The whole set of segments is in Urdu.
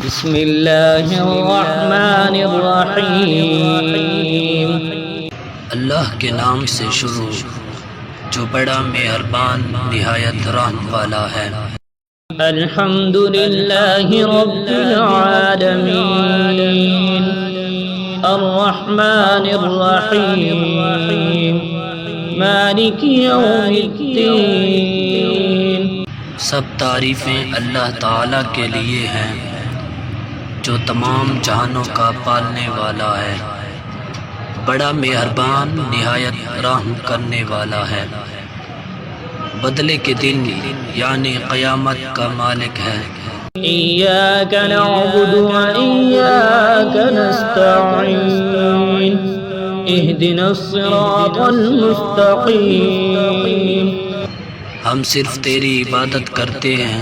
بسم اللہ الرحمن الرحیم۔ اللہ کے نام سے شروع جو بڑا مہربان نہایت رحم والا ہے۔ الحمد للہ رب العالمین الرحمن الرحیم مالک یوم الدین۔ سب تعریفیں اللہ تعالیٰ کے لیے ہیں جو تمام جہانوں کا پالنے والا ہے، بڑا مہربان نہایت رحم کرنے والا ہے، بدلے کے دن یعنی قیامت کا مالک ہے۔ ایاک نعبد و ایاک نستعین اہدنا الصراط المستقیم۔ ہم صرف تیری عبادت کرتے ہیں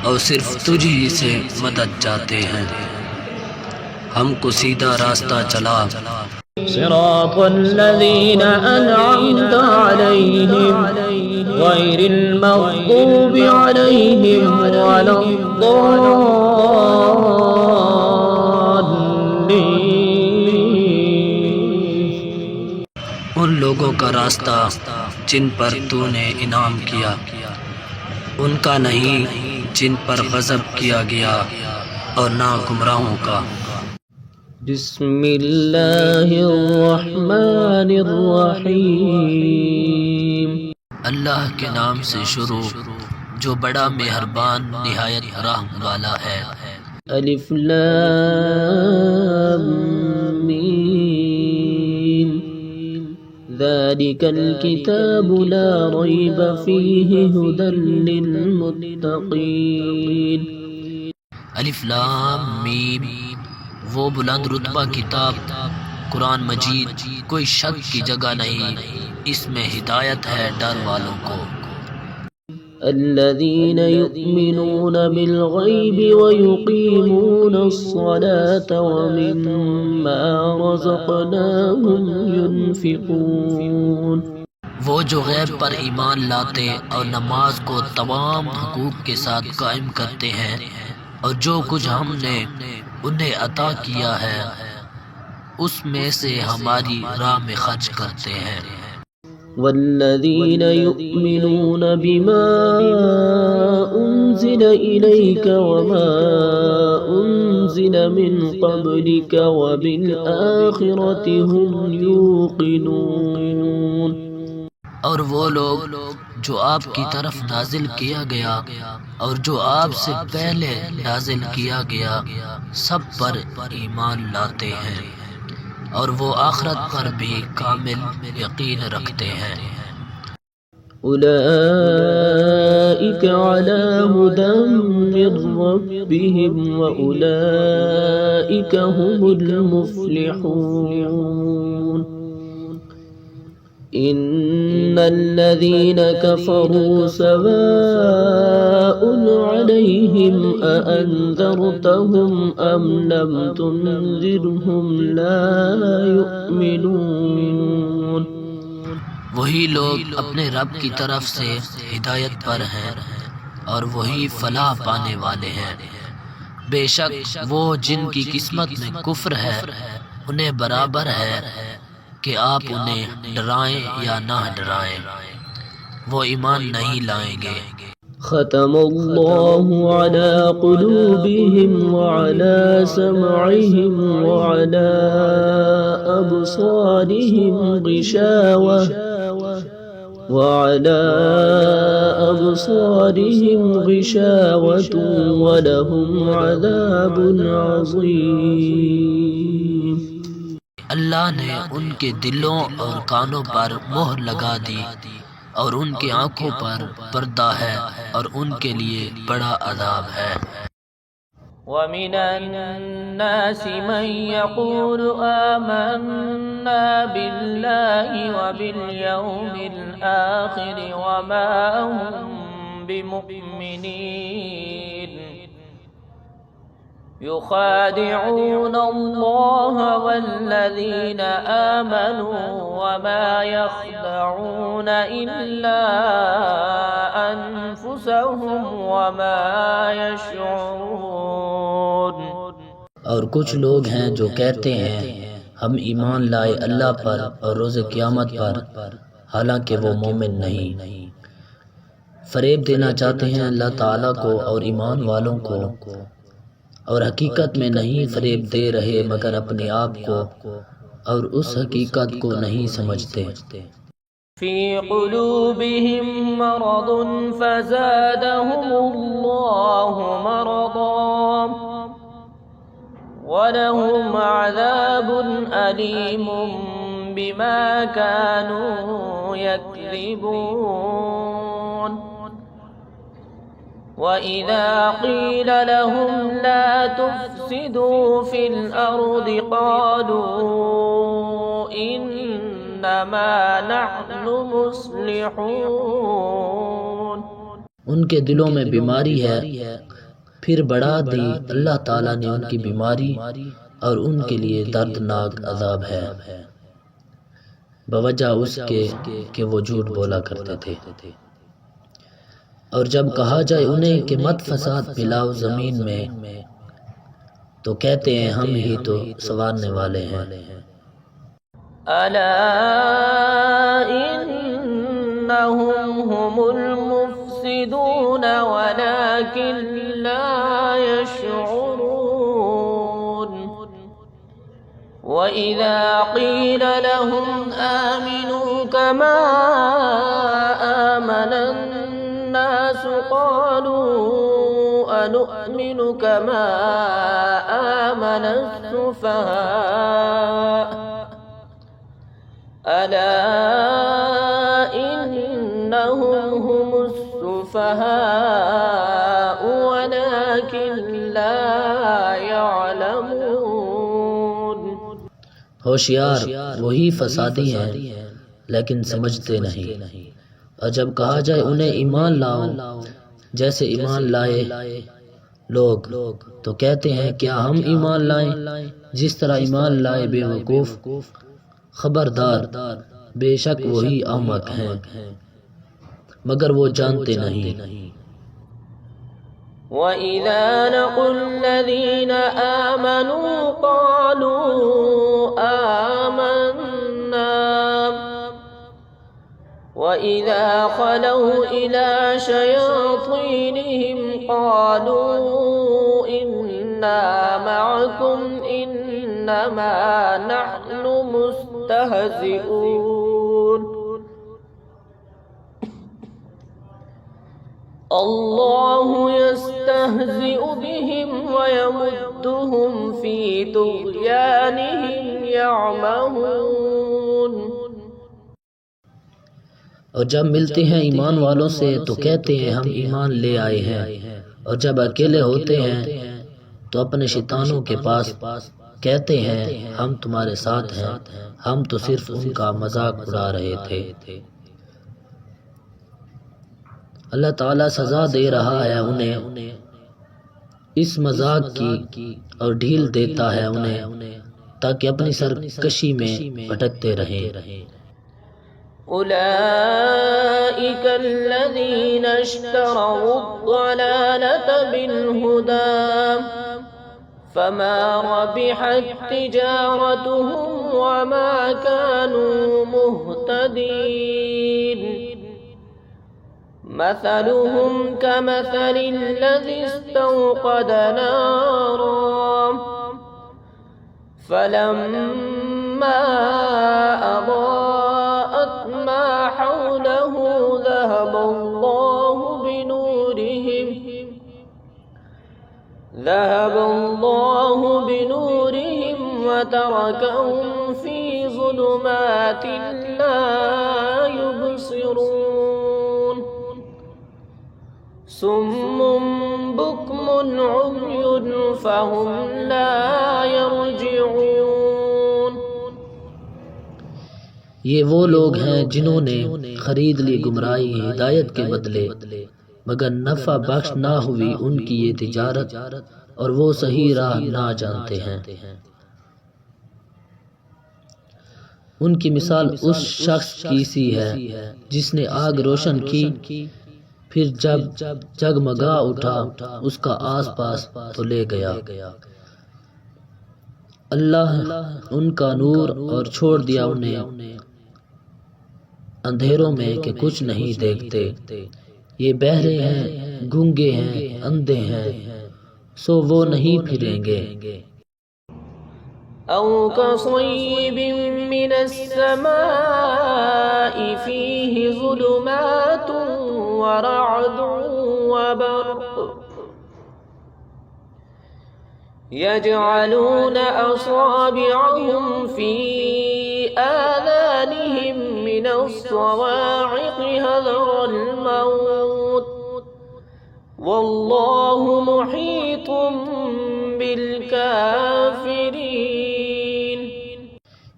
اور صرف تجھ ہی سے مدد چاہتے ہیں، ہم کو سیدھا راستہ چلا۔ صراط الذین انعمت علیہم غیر المغضوب علیہم ولا الضالین۔ ان لوگوں کا راستہ جن پر تو نے انعام کیا، ان کا نہیں جن پر غضب کیا گیا، اور نہ گمراہوں کا۔ بسم اللہ الرحمن الرحیم۔ اللہ کے نام سے شروع جو بڑا مہربان نہایت رحم والا ہے۔ الف لام میم ذالک الکتاب لا ریب فیہ ھدی للمتقین۔ الف لام میم، وہ بلند رتبہ کتاب قرآن مجید، کوئی شک کی جگہ نہیں، اس میں ہدایت ہے ڈر والوں کو۔ الذین یؤمنون بالغیب ویقیمون الصلاة ومما رزقناہم ینفقون۔ وہ جو غیب پر ایمان لاتے اور نماز کو تمام حقوق کے ساتھ قائم کرتے ہیں، اور جو کچھ ہم نے انہیں عطا کیا ہے اس میں سے ہماری راہ میں خرچ کرتے ہیں۔ والذین یؤمنون بما انزل الیک وما انزل من قبلک وبالآخرۃ هم یوقنون۔ اور وہ لوگ جو آپ کی طرف نازل کیا گیا اور جو آپ سے پہلے نازل کیا گیا سب پر ایمان لاتے ہیں، اور وہ آخرت پر بھی کامل یقین رکھتے ہیں۔ اولئک علی ھدی من ربہم واولئک هم المفلحون۔ ان الذین کفروا سواء علیہم اانذرتہم ام لم تنذرہم لا یؤمنون۔ وہی لوگ اپنے رب کی طرف سے ہدایت پر ہیں اور وہی فلاح پانے والے ہیں۔ بے شک وہ جن کی قسمت میں کفر ہے انہیں برابر ہے کہ آپ انہیں ڈرائیں یا نہ ڈرائیں، وہ ایمان نہیں لائیں گے۔ ختم اللہ علی قلوبہم وعلی سمعہم وعلی ابصارہم غشاوۃ ولہم عذاب عظیم۔ اللہ نے ان کے دلوں اور کانوں پر مہر لگا دی اور ان کی آنکھوں پر پردہ ہے اور ان کے لیے بڑا عذاب ہے۔ وَمِنَ النَّاسِ مَن يَقُولُ آمَنَّا بِاللَّهِ وَبِالْيَوْمِ الْآخِرِ وَمَا هُم بِمُؤْمِنِينَ۔ يخادعون الله والذين آمنوا وما يخدعون إلا أنفسهم وما يشعرون۔ اور کچھ لوگ ہیں جو کہتے ہیں ہم ایمان لائے اللہ پر اور روز قیامت پر، حالانکہ وہ مومن نہیں۔ فریب دینا چاہتے ہیں اللہ تعالیٰ کو اور ایمان والوں کو، اور حقیقت میں نہیں فریب دے رہے مگر اپنے آپ کو، اور اس حقیقت کو نہیں سمجھتے۔ فی قلوبہم مرض فزادہم اللہ مرضا وَلَهُمْ عَذَابٌ أَلِيمٌ بِمَا كَانُوا يَكْذِبُونَ وَإِذَا قِيلَ لَهُمْ لَا تُفْسِدُوا فِي الْأَرْضِ قَالُوا إِنَّمَا نَحْنُ مُصْلِحُونَ۔ ان کے دلوں میں بیماری ہے، پھر بڑھا دی اللہ تعالیٰ نے ان کی بیماری، اور ان کے لیے دردناک عذاب ہے بوجہ اس کے کہ وہ جھوٹ بولا کرتے تھے۔ اور جب کہا جائے انہیں کہ مت فساد پھیلاؤ زمین میں، تو کہتے ہیں ہم ہی تو سنوارنے والے ہیں۔ الا انہم هم المفسدون ولكن لا يشعرون وَإِذَا قِيلَ لَهُمْ آمِنُوا كَمَا آمَنَ النَّاسُ قَالُوا أَنُؤْمِنُ كَمَا آمَنَ السُّفَهَاءُ أَلَا إِنَّهُمْ هُمُ السُّفَهَاءُ وَلَكِنْ لَا يَعْلَمُونَ۔ ہوشیار وہی فسادی ہیں لیکن سمجھتے نہیں۔ اور جب کہا جائے انہیں ایمان لاؤ جیسے ایمان لائے لوگ، تو کہتے ہیں کیا ہم ایمان لائیں جس طرح ایمان لائے بے وقوف؟ خبردار، بے شک وہی احمق ہیں مگر وہ جانتے نہیں۔ وَإِذَا لَقُوا الَّذِينَ آمَنُوا قَالُوا آمَنَّا وَإِذَا خَلَوْا إِلَى شَيَاطِينِهِمْ قَالُوا إِنَّا مَعَكُمْ إِنَّمَا نَحْنُ مُسْتَهْزِئُونَ اللہ یستہزئ بہم ویمدہم فی طغیانہم یعمہون۔ اور جب ملتے ہیں ایمان والوں سے تو کہتے ہیں ہم ایمان لے آئے ہیں، اور جب اکیلے ہوتے ہیں تو اپنے شیطانوں کے پاس کہتے ہیں ہم تمہارے ساتھ ہیں، ہم تو صرف ان کا مذاق اڑا رہے تھے۔ اللہ تعالیٰ سزا دے رہا ہے انہیں اس مذاق کی، اور ڈھیل دیتا ہے انہیں تاکہ اپنی سرکشی میں بھٹکتے رہیں۔ اولئک الذین اشتروا الضلالة بالہدى فما ربحت تجارتهم وما كانوا مهتدین۔ مثلهم كمثل الذي استوقد نارا فلما أضاءت ما حوله ذهب الله بنورهم وتركهم في ظلمات لا يبصرون صم بكم عمي فهم لا يرجعون۔ یہ وہ لوگ ہیں جنہوں نے خرید لی گمراہی ہدایت کے بدلے، مگر نفع بخش نہ ہوئی ان کی یہ تجارت، اور وہ صحیح راہ نہ جانتے ہیں۔ ان کی مثال اس شخص کی سی ہے جس نے آگ روشن کی، پھر جب جگمگا اٹھا اس کا آس پاس تو لے گیا، اللہ ان کا نور اور چھوڑ دیا انہیں اندھیروں میں کہ کچھ نہیں دیکھتے، یہ بہرے ہیں، گونگے ہیں، اندھے ہیں، سو وہ نہیں پھریں گے۔ أو كصيب من السماء فيه ظلمات ورعد وبرق يجعلون أصابعهم في آذانهم من الصواعق حذر الموت والله محيط بالكافرين۔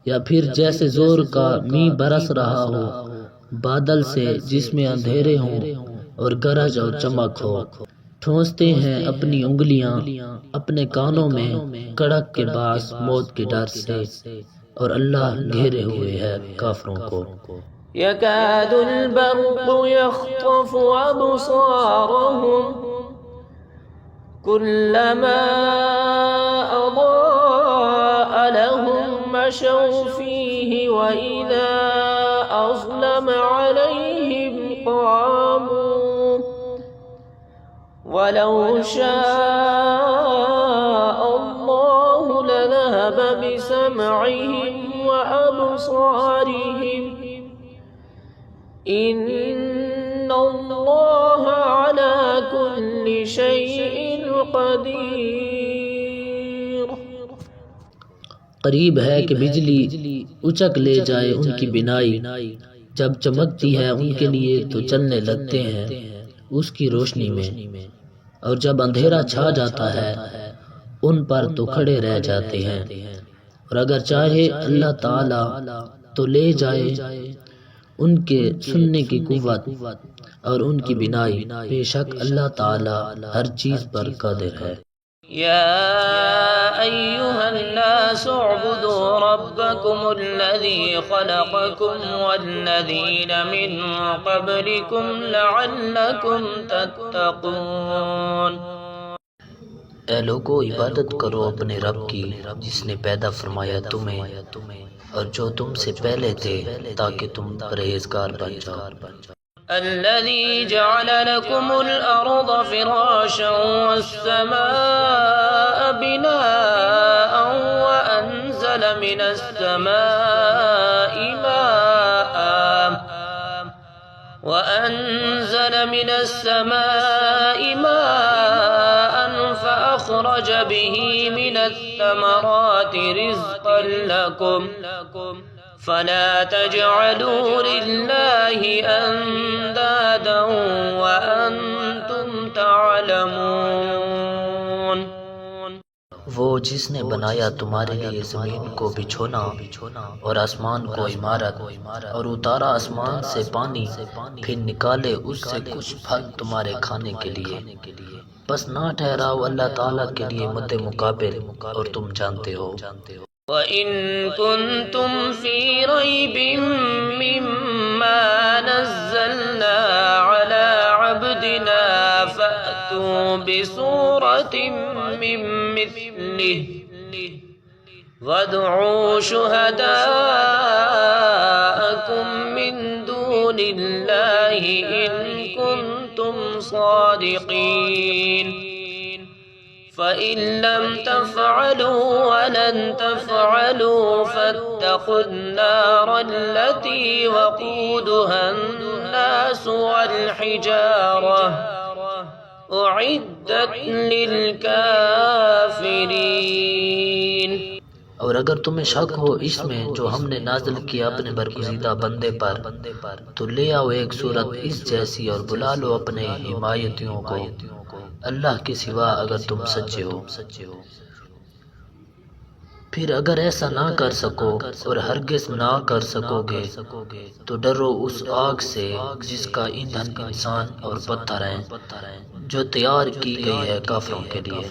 یا پھر جیسے زور کا می برس رہا ہو بادل سے جس میں اندھیرے ہوں اور گرج اور چمک ہو، ٹھونستے ہیں اپنی انگلیاں اپنے کانوں میں کڑک کے باعث موت کے ڈر سے، اور اللہ گھیرے ہوئے ہے کافروں کو۔ يكاد البرق يخطف أبصارهم كلما أضاء لهم مشوا فيه وإذا أظلم عليهم قاموا ولو شاء الله لذهب بسمعهم وأبصارهم إن الله على كل شيء قدير۔ قریب ہے کہ بجلی اچک لے جائے ان کی بینائی، جب چمکتی ہے ان کے لیے تو چلنے لگتے ہیں اس کی روشنی میں، اور جب اندھیرا چھا جاتا ہے ان پر تو کھڑے رہ جاتے ہیں، اور اگر چاہے اللہ تعالی تو لے جائے ان کے سننے کی قوت اور ان کی بینائی، بے شک اللہ تعالی ہر چیز پر قادر ہے۔ يا أيها الناس اعبدوا ربكم الذي خلقكم والذين من قبلكم لعلكم تتقون۔ اے لوگو عبادت کرو اپنے رب کی جس نے پیدا فرمایا تمہیں اور جو تم سے پہلے تھے تاکہ تم پرہیزگار بن جاؤ۔ الذي جعل لكم الأرض فراشا والسماء بناء وأنزل من السماء ماء فأخرج به من الثمرات رزقا لكم فلا تجعلوا لله أندادا وأنتم تعلمون۔ وہ جس نے بنایا تمہارے لیے زمین کو بچھونا اور آسمان کو عمارت، اور اتارا آسمان سے پانی، پھر نکالے اس سے کچھ پھل تمہارے کھانے کے لیے، بس نہ ٹھہراؤ اللہ تعالیٰ کے لیے مد مقابل، اور تم جانتے ہو۔ وَإِن كُنتُمْ فِي رَيْبٍ مِّمَّا نَزَّلْنَا عَلَىٰ عَبْدِنَا فَأْتُوا بِسُورَةٍ مِّن مِّثْلِهِ وَادْعُوا شُهَدَاءَكُم مِّن دُونِ اللَّهِ إِن كُنتُمْ صَادِقِينَ فَإِن لَّمْ تَفْعَلُوا وَلَن تَفْعَلُوا فَاتَّقُوا النَّارَ الَّتِي وَقُودُهَا النَّاسُ وَالْحِجَارَةُ أُعِدَّتْ لِلْكَافِرِينَ۔ اور اگر تمہیں شک ہو اس میں جو ہم نے نازل کیا اپنے برگزیدہ بندے پر، تو لے آؤ ایک صورت اس جیسی اور بلا لو اپنے حمایتیوں کو اللہ کے سوا اگر تم سچے ہو۔ پھر اگر ایسا نہ کر سکو اور ہرگز نہ کر سکو گے تو ڈرو اس آگ سے جس کا ایندھن انسان اور پتھر ہیں، جو تیار کی گئی ہے کافروں کے لیے۔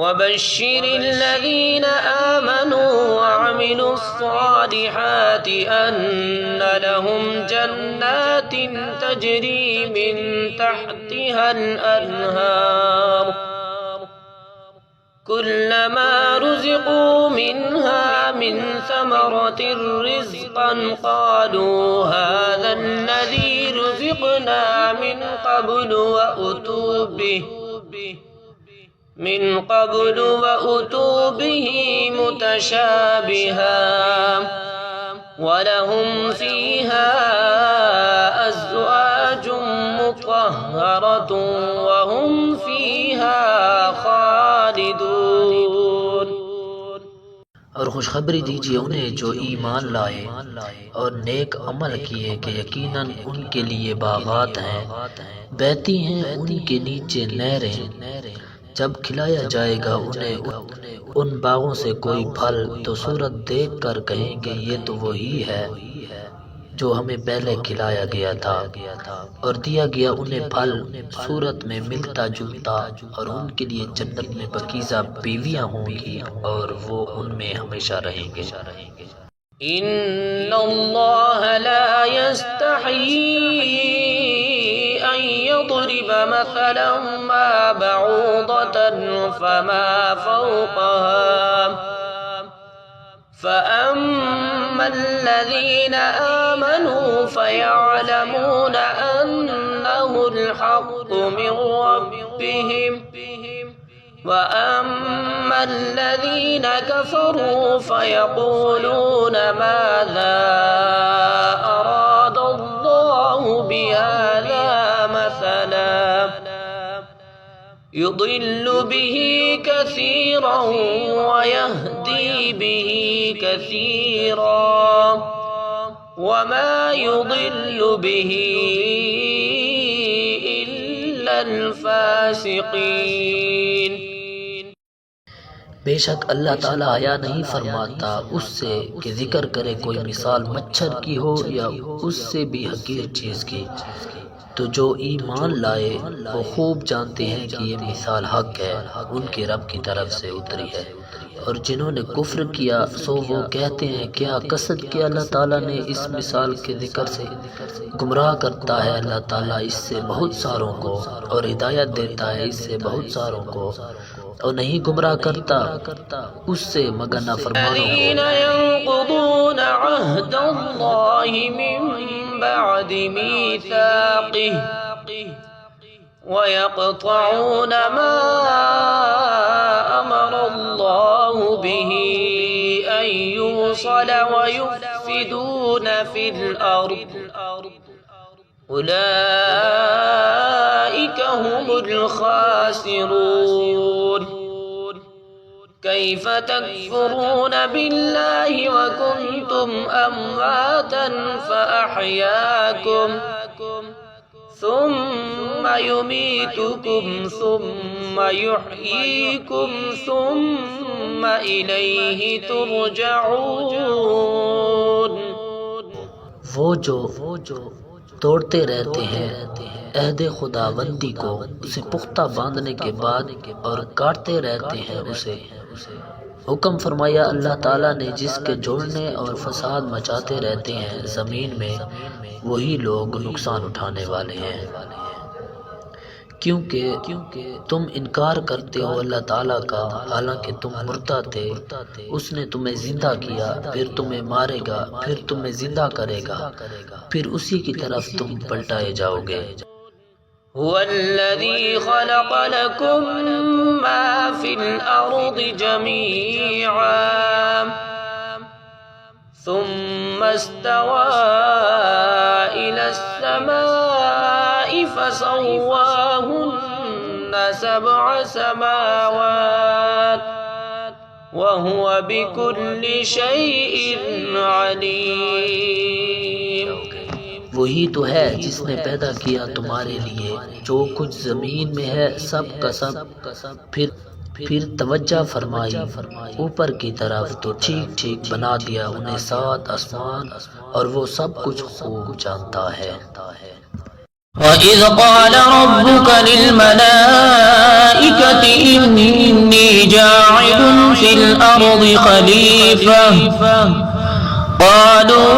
وَبَشِّرِ الَّذِينَ آمَنُوا وَعَمِلُوا الصَّالِحَاتِ أَنَّ لَهُمْ جَنَّاتٍ تَجْرِي مِن تَحْتِهَا الْأَنْهَارُ كلما رزقوا منها من ثمرة رزقا قالوا هذا الذي رزقنا من قبل وأتوا به متشابها ولهم فيها أزواج مطهرة وهم فيها خالدون۔ اور خوشخبری دیجیے انہیں جو ایمان لائے اور نیک عمل کیے کہ یقیناً ان کے لیے باغات ہیں، بہتی ہیں ان کے نیچے نہریں، جب کھلایا جائے گا انہیں ان باغوں سے کوئی پھل تو صورت دیکھ کر کہیں گے یہ تو وہی ہے جو ہمیں پہلے کھلایا گیا تھا، اور دیا گیا انہیں پھل صورت میں ملتا جلتا، اور ان کے لیے جنت میں پاکیزہ بیویاں ہوں گی اور وہ ان میں ہمیشہ رہیں گے۔ ان اللہ لا يستحيي ان يضرب مثلا ما بعوضة فما فوقها فأما الذين آمنوا فيعلمون أنه الحق من ربهم وأما الذين كفروا فيقولون ماذا أراد الله بهذا مثلا يضل به كثيرا ويهدي به كثيرا وما يضل به إلا الفاسقين۔ بے شک اللہ تعالیٰ حیا نہیں فرماتا اس سے کہ ذکر کرے کوئی مثال مچھر کی ہو یا اس سے بھی حقیر چیز کی، تو جو ایمان لائے وہ خوب جانتے ہیں کہ یہ مثال حق ہے، ان کے رب کی طرف سے اتری ہے، اور جنہوں نے کفر کیا سو وہ کہتے ہیں کیا قصد کیا اللہ تعالیٰ نے اس مثال کے ذکر سے؟ گمراہ کرتا ہے اللہ تعالیٰ اس سے بہت ساروں کو، اور ہدایت دیتا ہے اس سے بہت ساروں کو، اور نہیں گمراہ کرتا اس سے مگر نافرمانوں کو۔ الذين ينقضون عهد الله من بعد ميثاقه ويقطعون ما أمر الله به أن يوصل ويفسدون في الأرض أولئك هم الخاسرون۔ كيف تكفرون بالله وكنتم أمواتا فأحياكم ثم يميتكم ثم يحييكم ثم إليه ترجعون۔ وہ جو توڑتے رہتے ہیں عہد خداوندی کو اسے پختہ باندھنے کے بعد اور کاٹتے رہتے ہیں اسے، حکم فرمایا اللہ تعالیٰ نے جس کے جوڑنے اور فساد مچاتے رہتے ہیں زمین میں، وہی لوگ نقصان اٹھانے والے ہیں۔ کیونکہ تم انکار کرتے ہو اللہ تعالیٰ کا حالانکہ تم مردہ تھے، اس نے تمہیں زندہ کیا، پھر تمہیں مارے گا، پھر تمہیں زندہ کرے گا، پھر اسی کی طرف تم پلٹائے جاؤ گے۔ هو الذي خلق لكم ما في الأرض جميعا ثم استوى إلى السماء فسواهن 7 سماوات وهو بكل شيء عليم۔ وہی تو ہے جس نے پیدا کیا تمہارے لیے جو کچھ زمین میں ہے سب کا سب، پھر توجہ فرمائی اوپر کی طرف تو ٹھیک ٹھیک بنا دیا انہیں 7 آسمان، اور وہ سب کچھ خوب جانتا ہے۔ وَإِذْ قَالَ رَبُّكَ لِلْمَلَائِكَةِ إِنِّي جَاعِلٌ فِي الْأَرْضِ خَلِيفَةً قَالُوا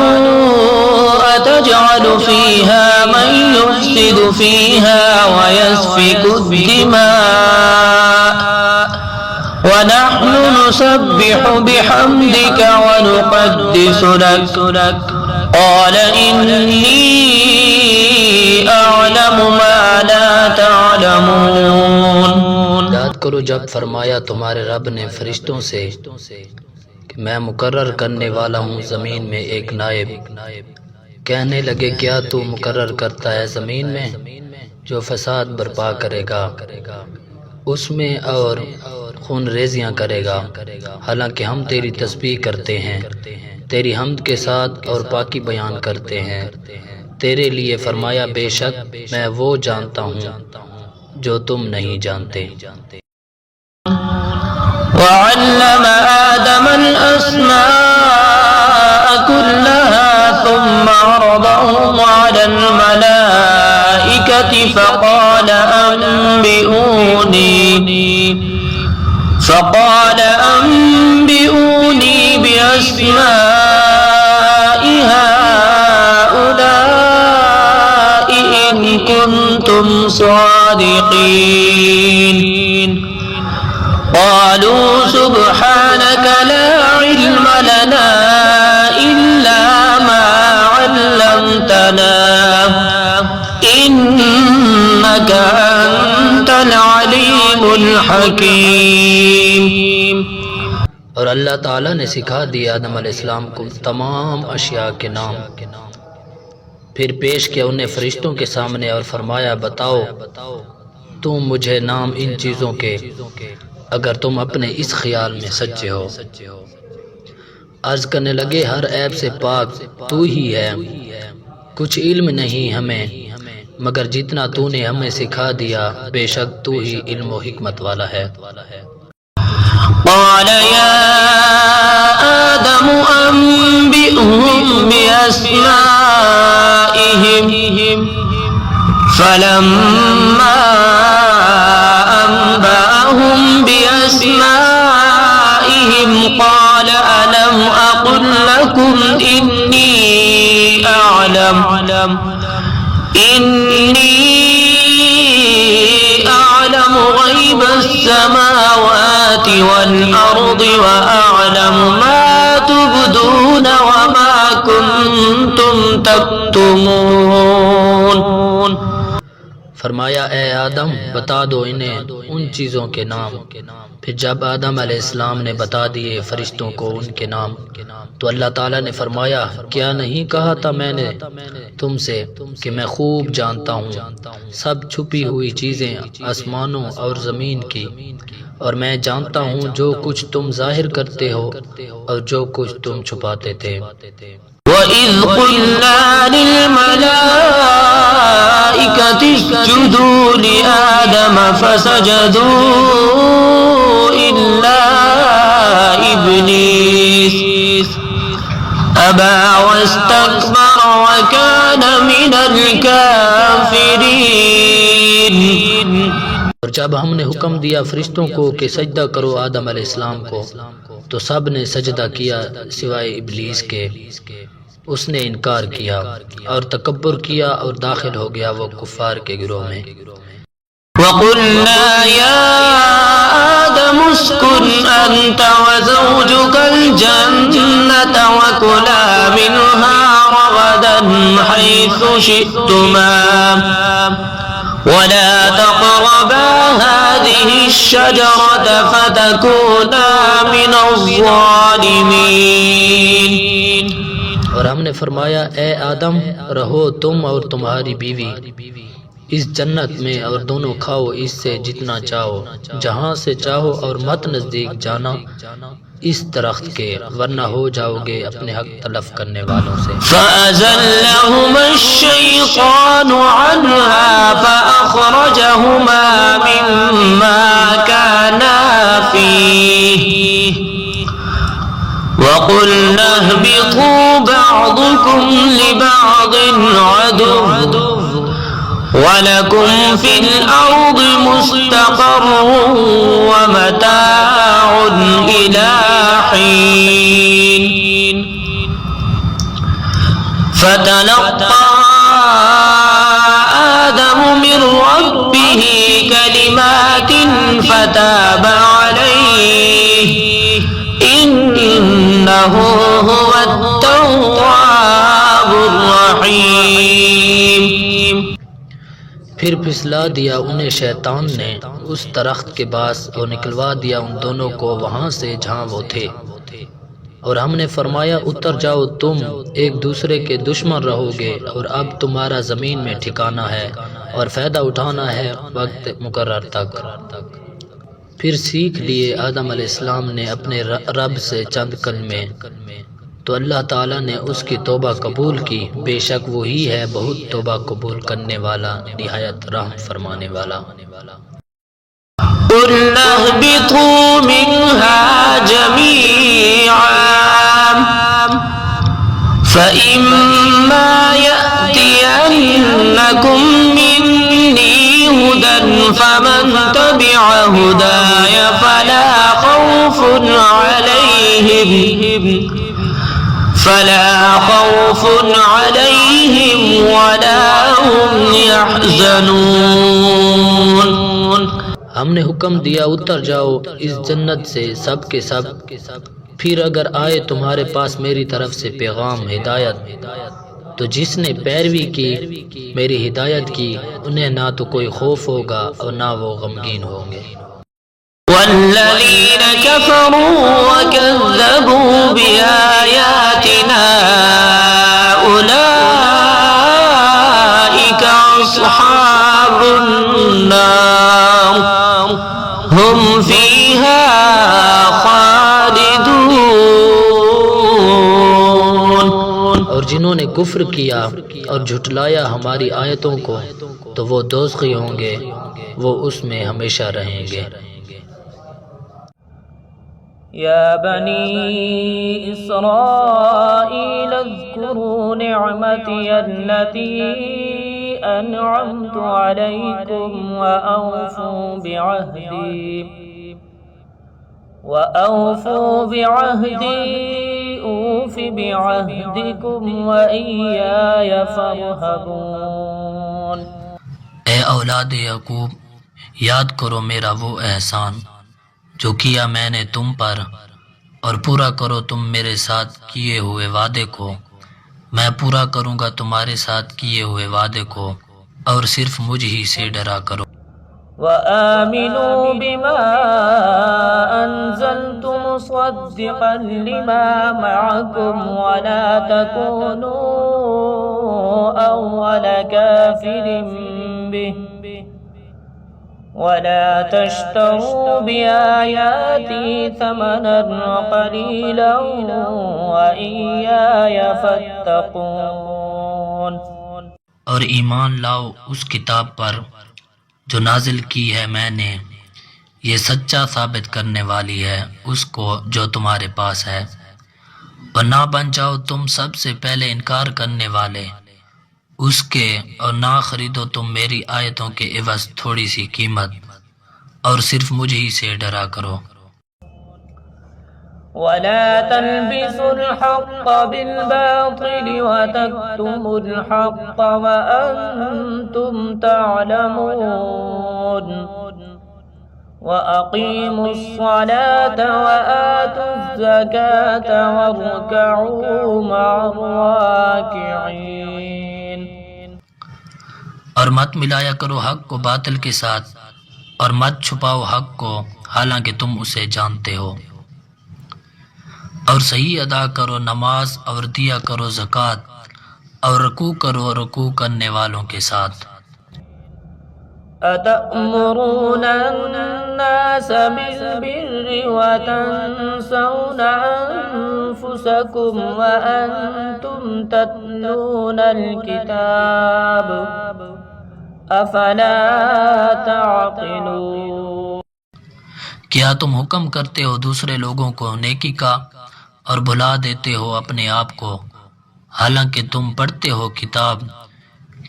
أَتَجْعَلُ فِيهَا مَن يُفْسِدُ فِيهَا وَيَسْفِكُ الدِّمَاءَ ونحن نسبح بحمدك ونقدس لك قال إني أعلم ما لا تعلمون. یاد کرو جب فرمایا تمہارے رب نے فرشتوں سے کہ میں مقرر کرنے والا ہوں زمین میں ایک نائب. کہنے لگے کیا تو مقرر کرتا ہے زمین میں جو فساد برپا کرے گا اس میں اور خون ریزیاں کرے گا، حالانکہ ہم تیری تسبیح کرتے ہیں تیری حمد کے ساتھ اور پاکی بیان کرتے ہیں تیرے لیے. فرمایا بے شک میں وہ جانتا ہوں جو تم نہیں جانتے. وعلم آدم الأسماء كلها ثم عرضهم على الملائكة فقال أنبئوني بأسماء هؤلاء إن كنتم صادقين. قالوا سبحانك لا علم لنا إلا ما علمتنا إنك أنت العليم الحكيم. اور اللہ تعالیٰ نے سکھا دیا آدم علیہ السلام کو تمام اشیاء کے نام. پھر پیش کیا انہیں فرشتوں کے سامنے اور فرمایا بتاؤ تم مجھے نام ان چیزوں کے اگر تم اپنے اس خیال میں سچے ہو. عرض کرنے لگے ہر عیب سے پاک تو ہی ہے، کچھ علم نہیں ہمیں مگر جتنا تو نے ہمیں سکھا دیا، بے شک تو ہی علم و حکمت والا ہے. قال يا آدم أنبئهم بأسمائهم فلما أنبأهم بأسمائهم قال ألم أقل لكم إني أعلم غيب السماوات والأرض وأعلم ما تبدون وما كنتم تكتمون. فرمایا اے آدم بتا دو انہیں ان چیزوں کے نام. پھر جب آدم علیہ السلام نے بتا دیے فرشتوں کو ان کے نام تو اللہ تعالیٰ نے فرمایا کیا نہیں کہا تھا میں نے تم سے کہ میں خوب جانتا ہوں سب چھپی ہوئی چیزیں آسمانوں اور زمین کی، اور میں جانتا ہوں جو کچھ تم ظاہر کرتے ہو اور جو کچھ تم چھپاتے تھے. وَإِذْ قُلْنَا لِلْمَلَائِكَةِ اسْجُدُوا لِآدَمَ فَسَجَدُوا إِلَّا إِبْلِيسَ أَبَى وَاسْتَكْبَرَ وَكَانَ مِنَ الْكَافِرِينَ. اور جب ہم نے حکم دیا فرشتوں کو کہ سجدہ کرو آدم علیہ السلام کو تو سب نے سجدہ کیا سوائے ابلیس کے. اس نے انکار کیا اور تکبر کیا اور داخل ہو گیا وہ کفار کے گروہ میں. وَقُلْنَا يَا آدَمُ اسْكُنْ أَنْتَ وَزَوْجُكَ الْجَنَّةَ وَكُلَا مِنْهَا رَغَدًا حَيْثُ شِئْتُمَا وَلَا تَقْرَبَا هَٰذِهِ الشَّجَرَةَ فَتَكُونَا مِنَ الظَّالِمِينَ. اور ہم نے فرمایا اے آدم رہو تم اور تمہاری بیوی اس جنت میں اور دونوں کھاؤ اس سے جتنا چاہو جہاں سے چاہو اور مت نزدیک جانا اس درخت کے ورنہ ہو جاؤ گے اپنے حق تلف کرنے والوں سے. فَأَزَلَّهُمَا الشَّيْطَانُ عَنْهَا فَأَخْرَجَهُمَا مِمَّا كَانَا فِيهِ وَقُلْنَا اهْبِطُوا بَعْضُكُمْ لِبَعْضٍ عَدُوٌّ وَلَكُمْ فِي الْأَرْضِ مُسْتَقَرٌّ وَمَتَاعٌ إِلَىٰ حِينٍ. فَتَلَقَّىٰ آدَمُ مِن رَّبِّهِ كَلِمَاتٍ فَتَابَ عَلَيْهِ پھر پھسلا دیا انہیں شیطان نے اس درخت کے پاس اور نکلوا دیا ان دونوں کو وہاں سے جہاں وہ تھے، اور ہم نے فرمایا اتر جاؤ، تم ایک دوسرے کے دشمن رہو گے، اور اب تمہارا زمین میں ٹھکانہ ہے اور فائدہ اٹھانا ہے وقت مقرر تک۔ پھر سیکھ لیے آدم علیہ السلام نے اپنے رب سے چند کلمے، تو اللہ تعالیٰ نے اس کی توبہ قبول کی، بے شک وہی ہے بہت توبہ قبول کرنے والا، نہایت رحم فرمانے والا۔ قُلْنَا اهْبِطُوا مِنْهَا جَمِيعًا فَإِمَّا يَأْتِيَنَّكُمْ مِنِّي هُدًى فَمَنْ تَبِعَ هُدَايَ فَلَا خوف عليهم ولا هم يحزنون۔ ہم نے حکم دیا اتر جاؤ اس جنت سے سب کے سب، پھر اگر آئے تمہارے پاس میری طرف سے پیغام ہدایت، تو جس نے پیروی کی میری ہدایت کی انہیں نہ تو کوئی خوف ہوگا اور نہ وہ غمگین ہوں گے۔ والذين كفروا وكذبوا بآياتنا أولئك أصحاب النار هم فيها خالدون۔ اور جنہوں نے کفر کیا اور جھٹلایا ہماری آیتوں کو تو وہ دوزخی ہوں گے، وہ اس میں ہمیشہ رہیں گے۔ يا بني إسرائيل اذكروا نعمتي التي أنعمت عليكم وأوفوا بعهدي أوف بعهدكم وإياي فارهبون۔ اے اولاد یعقوب، یاد کرو میرا وہ احسان جو کیا میں نے تم پر، اور پورا کرو تم میرے ساتھ کیے ہوئے وعدے کو، میں پورا کروں گا تمہارے ساتھ کیے ہوئے وعدے کو، اور صرف مجھ ہی سے ڈرا کرو۔ وآمنوا بما أنزلت مصدقا لما معكم ولا تكونوا أول كافر به ولا تشتروا بآياتي ثمنا قليلا وإياي فاتقون۔ اور ایمان لاؤ اس کتاب پر جو نازل کی ہے میں نے، یہ سچا ثابت کرنے والی ہے اس کو جو تمہارے پاس ہے، اور نہ بن جاؤ تم سب سے پہلے انکار کرنے والے اس کے، اور نہ خریدو تم میری آیتوں کے عوض تھوڑی سی قیمت، اور صرف مجھ ہی سے ڈرا کرو۔ ولا تلبسوا الحق بالباطل وتكتموا الحق وأنتم تعلمون، وأقيموا الصلاة وآتوا الزكاة واركعوا مع الراكعين۔ اور مت ملایا کرو حق کو باطل کے ساتھ، اور مت چھپاؤ حق کو حالانکہ تم اسے جانتے ہو، اور صحیح ادا کرو نماز، اور دیا کرو زکوٰۃ، اور رکوع کرو رکوع کرنے والوں کے ساتھ۔ أتأمرون الناس بالبر وتنسون أنفسكم وأنتم تتلون الكتاب أفلا تعقلون۔ کیا تم حکم کرتے ہو دوسرے لوگوں کو نیکی کا اور بھلا دیتے ہو اپنے آپ کو، حالانکہ تم پڑھتے ہو کتاب،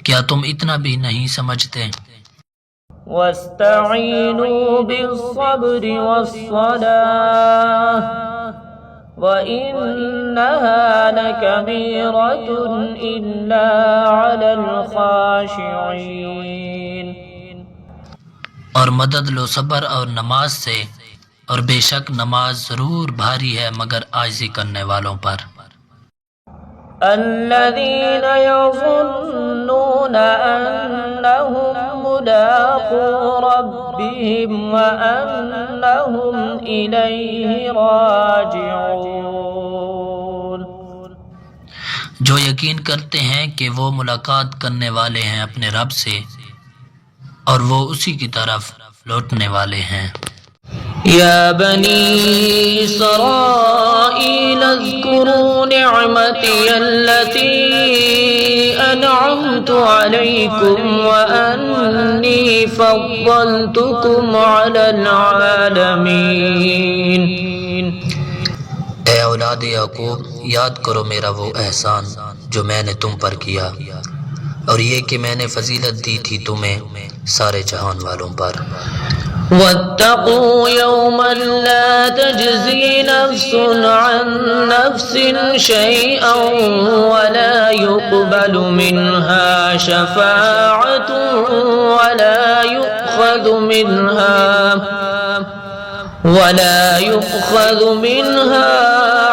کیا تم اتنا بھی نہیں سمجھتے؟ واستعینوا بالصبر والصلاة وإنها لكبيرة إلا على الخاشعين۔ اور مدد لو صبر اور نماز سے، اور بے شک نماز ضرور بھاری ہے مگر عاجزی کرنے والوں پر۔ الذين يظنون أنهم ملاقو ربهم وأنهم إليه راجعون. جو یقین کرتے ہیں کہ وہ ملاقات کرنے والے ہیں اپنے رب سے اور وہ اسی کی طرف لوٹنے والے ہیں. يا بني إسرائيل اذكروا نعمتي التي أنعمت عليكم وأني فضلتكم على العالمين. اے اولاد یعقوب، یاد کرو میرا وہ احسان جو میں نے تم پر کیا، اور یہ کہ میں نے فضیلت دی تھی تمہیں سارے جہان والوں پر. واتقوا يوما لا تجزي نفس عن نفس شيئا ولا يقبل منها شفاعة ولا يؤخذ منها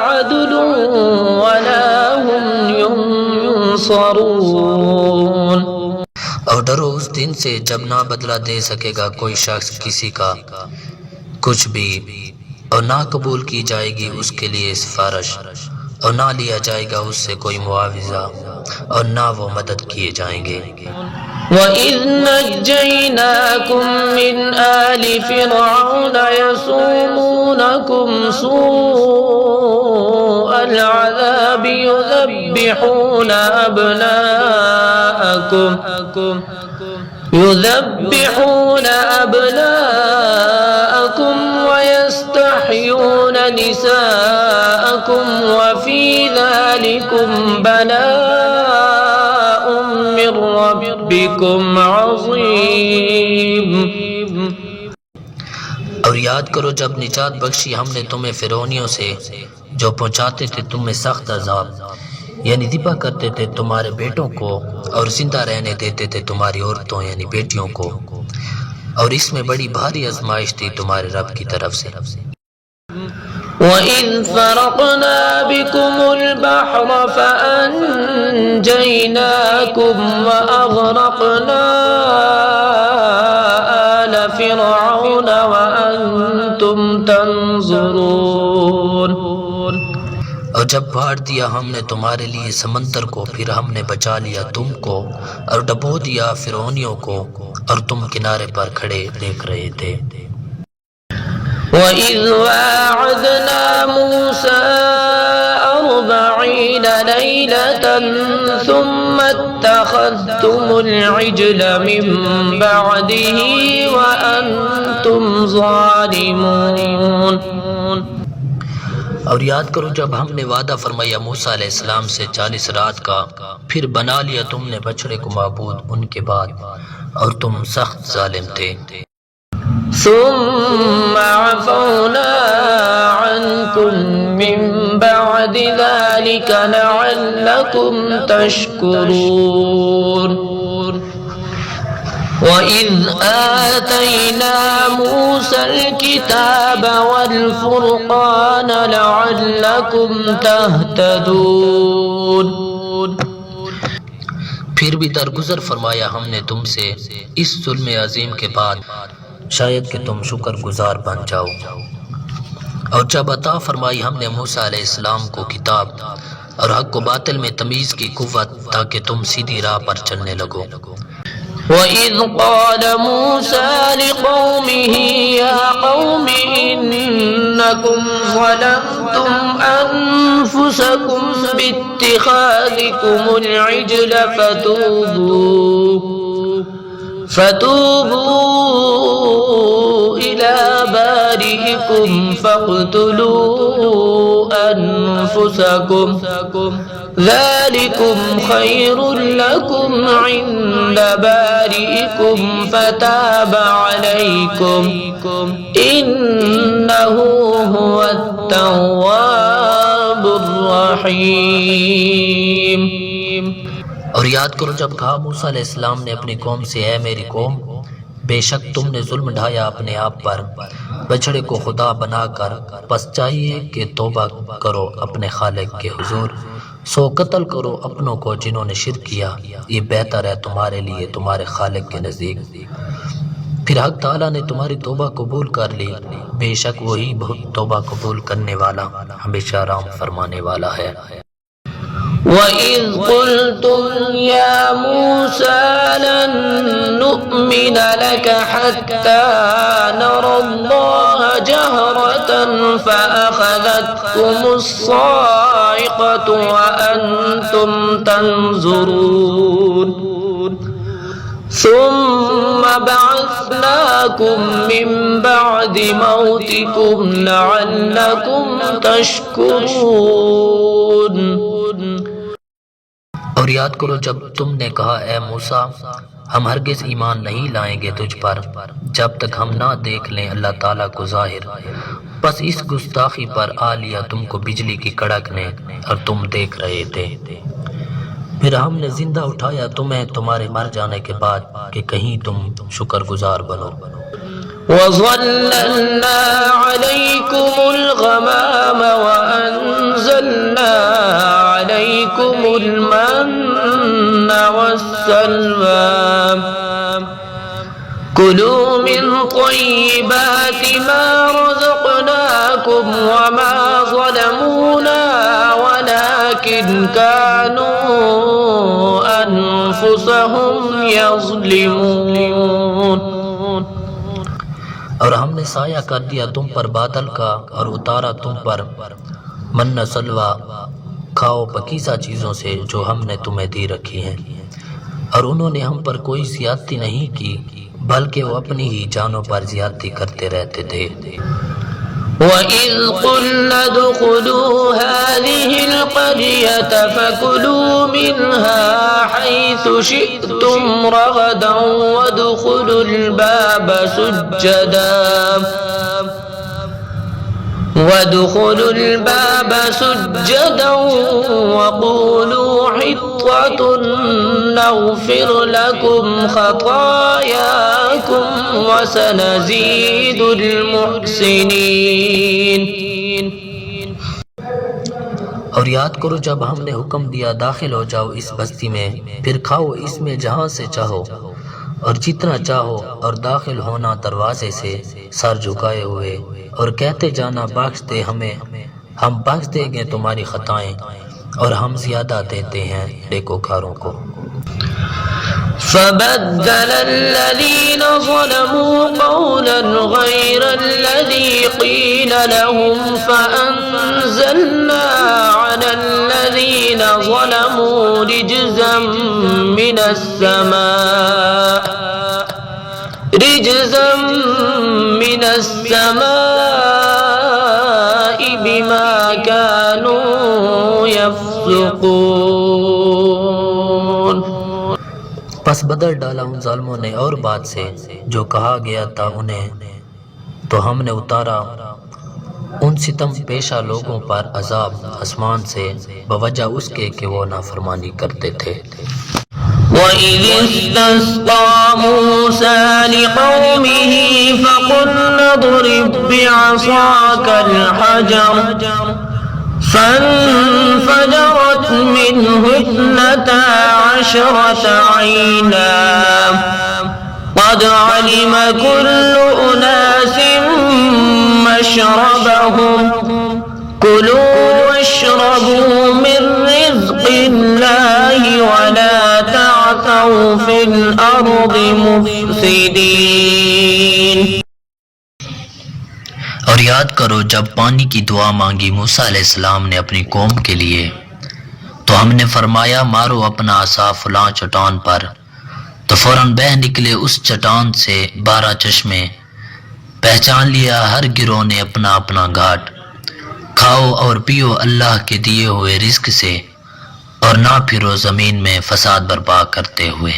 عدل ولا هم ينصرون. اور ڈرو اس دن سے جب نہ بدلہ دے سکے گا کوئی شخص کسی کا کچھ بھی، اور نہ قبول کی جائے گی اس کے لیے سفارش، اور نہ لیا جائے گا اس سے کوئی معاوضہ، اور نہ وہ مدد کیے جائیں گے. وَإِذْ نَجَّيْنَاكُمْ مِنْ آلِ فِرْعَوْنَ يَسُومُونَكُمْ سُوءَ الْعَذَابِ يُذَبِّحُونَ أَبْنَاءَكُمْ وَيَسْتَحْيُونَ نِسَاءَكُمْ وَفِي ذَلِكُمْ بَلَاءٌ مِّن رَّبِّكُمْ عَظِيمٌ. اور یاد کرو جب نجات بخشی ہم نے تمہیں فرعونیوں سے جو پہنچاتے تھے تمہیں سخت عذاب، یعنی ذبح کرتے تھے تمہارے بیٹوں کو اور زندہ رہنے دیتے تھے تمہاری عورتوں یعنی بیٹیوں کو، اور اس میں بڑی بھاری آزمائش تھی تمہارے رب کی طرف سے. وَإِذْ فَرَقْنَا بِكُمُ الْبَحْرَ فَأَنْجَيْنَاكُمْ وَأَغْرَقْنَا آلَ فِرْعَوْنَ وَأَنْتُمْ تَنْظُرُونَ. اور جب پھاڑ دیا ہم نے تمہارے لیے سمندر کو، پھر ہم نے بچا لیا تم کو اور ڈبو دیا فرعونیوں کو، اور تم کنارے پر کھڑے دیکھ رہے تھے. وَإِذْ وَاعَدْنَا مُوسَىٰ 40 لَيْلَةً ثُمَّ اتَّخَذْتُمُ الْعِجْلَ مِن بَعْدِهِ وَأَنْتُمْ ظَالِمُونَ. اور یاد کرو جب ہم نے وعدہ فرمایا موسیٰ علیہ السلام سے 40 رات کا، پھر بنا لیا تم نے بچڑے کو معبود ان کے بعد، اور تم سخت ظالم تھے. ثم عفونا عنكم من بعد ذلك لعلكم تشكرون. وَإِذْ آتَيْنَا مُوسَى الْكِتَابَ وَالْفُرْقَانَ لَعَلَّكُمْ تَهْتَدُونَ. پھر بھی درگزر فرمایا ہم نے تم سے اس ظلم عظیم کے بعد شاید کہ تم شکر گزار بن جاؤ. اور جب عطا فرمائی ہم نے موسیٰ علیہ السلام کو کتاب اور حق و باطل میں تمیز کی قوت تاکہ تم سیدھی راہ پر چلنے لگو. وَإِذْ قَالَ مُوسَىٰ لِقَوْمِهِ يَا قَوْمِ إِنَّكُمْ ظَلَمْتُمْ أَنفُسَكُمْ بِاتِّخَاذِكُمُ الْعِجْلَ فَتُوبُوا إِلَىٰ بَارِئِكُمْ فَاقْتُلُوا أَنفُسَكُمْ ذَلِكُمْ خَيْرٌ لَكُمْ عِندَ بَارِئِكُمْ فَتَابَ عَلَيْكُمْ إِنَّهُ هُوَ التَّوَّابُ الرَّحِيمُ. اور یاد کرو جب کہا موسیٰ علیہ السلام نے اپنی قوم سے، اے میری قوم، بے شک تم نے ظلم ڈھایا اپنے آپ پر بچڑے کو خدا بنا کر، پس چاہیے کہ توبہ کرو اپنے خالق کے حضور، سو قتل کرو اپنوں کو جنہوں نے شرک کیا، یہ بہتر ہے تمہارے لیے تمہارے خالق کے نزدیک۔ پھر حق تعالیٰ نے تمہاری توبہ قبول کر لی، بے شک وہی بہت توبہ قبول کرنے والا ہمیشہ رحم فرمانے والا ہے۔ وَإِذْ قُلْتُمْ يَا مُوسَى لَن نُّؤْمِنَ لَكَ حَتَّى نَرَى اللَّهَ جَهْرَةً فَأَخَذَتْكُمُ الصَّاعِقَةُ وَأَنْتُمْ تَنظُرُونَ ثُمَّ بَعَثْنَاكُم مِّن بَعْدِ مَوْتِكُمْ لَعَلَّكُمْ تَشْكُرُونَ۔ اور یاد کرو جب تم نے کہا اے موسیٰ ہم ہرگز ایمان نہیں لائیں گے تجھ پر جب تک ہم نہ دیکھ لیں اللہ تعالیٰ کو ظاہر، بس اس گستاخی پر آ لیا تم کو بجلی کی کڑک نے اور تم دیکھ رہے تھے، پھر ہم نے زندہ اٹھایا تمہیں تمہارے مر جانے کے بعد کہ کہیں تم شکر گزار بنو۔ وَظَلَّلْنَا عَلَيْكُمُ الْغَمَامَ وَأَنزَلْنَا عَلَيْكُمُ الْمَنَّ وَالسَّلْوَىٰ كُلُوا مِن طَيِّبَاتِ مَا رَزَقْنَاكُمْ وَمَا ظَلَمُونَا وَلَٰكِن كَانُوا أَنفُسَهُمْ يَظْلِمُونَ۔ اور ہم نے سایہ کر دیا تم پر بادل کا اور اتارا تم پر من سلوہ، کھاؤ پکیزہ چیزوں سے جو ہم نے تمہیں دی رکھی ہیں، اور انہوں نے ہم پر کوئی زیادتی نہیں کی بلکہ وہ اپنی ہی جانوں پر زیادتی کرتے رہتے تھے۔ وَإِذْ قُلْنَا ادْخُلُوا هَٰذِهِ الْقَرْيَةَ فَكُلُوا مِنْهَا حَيْثُ شِئْتُمْ رَغَدًا وَادْخُلُوا الْبَابَ سُجَّدًا وَقُولُوا حِطَّةٌ نَّغْفِرْ لَكُمْ خَطَايَاكُمْ وَسَنَزِيدُ الْمُحْسِنِينَ۔ اور یاد کرو جب ہم نے حکم دیا داخل ہو جاؤ اس بستی میں، پھر کھاؤ اس میں جہاں سے چاہو اور جتنا چاہو، اور داخل ہونا دروازے سے سر جھکائے ہوئے، اور کہتے جانا بخش دے ہمیں، ہم بخش دیں گے تمہاری خطائیں، اور ہم زیادہ دیتے ہیں نیکوکاروں کو۔ فَبَدَّلَ الَّذِينَ ظَلَمُوا قَوْلًا غَيْرَ الَّذِي قِيلَ لَهُمْ فَأَنزَلْنَا عَلَى الَّذِينَ ظَلَمُوا رِجْزًا مِّنَ السَّمَاءِ بِمَا كَانُوا يَفْسُقُونَ۔ پس بدل ڈالا ان ظالموں نے اور بات سے جو کہا گیا تھا انہیں، تو ہم نے اتارا ان ستم پیشہ لوگوں پر عذاب آسمان سے بوجہ اس کے کہ وہ نافرمانی کرتے تھے۔ وَإِذِ اسْتَسْقَىٰ مُوسَىٰ لِقَوْمِهِ فَقُلْنَا اضْرِب بِّعَصَاكَ الْحَجَرَ فَانفَجَرَتْ مِنْهُ 12 عَيْنًا قَدْ عَلِمَ كُلُّ أُنَاسٍ مَّشْرَبَهُمْ كُلُوا وَاشْرَبُوا مِن رِّزْقِ اللَّهِ وَلَا تَعْثَوْا فِي الْأَرْضِ مُفْسِدِينَ۔ اور یاد کرو جب پانی کی دعا مانگی موسیٰ علیہ السلام نے اپنی قوم کے لیے، تو ہم نے فرمایا مارو اپنا عصا فلاں چٹان پر، تو فوراً بہہ نکلے اس چٹان سے 12 چشمے، پہچان لیا ہر گروہ نے اپنا اپنا گھاٹ، کھاؤ اور پیو اللہ کے دیے ہوئے رزق سے، اور نہ پھرو زمین میں فساد برپا کرتے ہوئے۔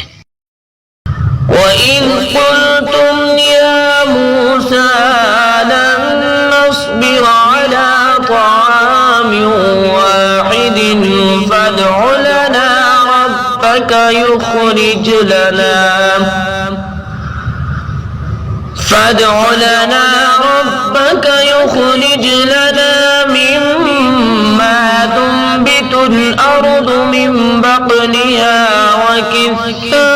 وَإِذْ قُلْتُمْ يَا مُوسَىٰ لَن نَّصْبِرَ عَلَىٰ طَعَامٍ وَاحِدٍ فَادْعُ لَنَا رَبَّكَ يُخْرِجْ لَنَا مِمَّا تُنبِتُ الْأَرْضُ من بقلها وكسائها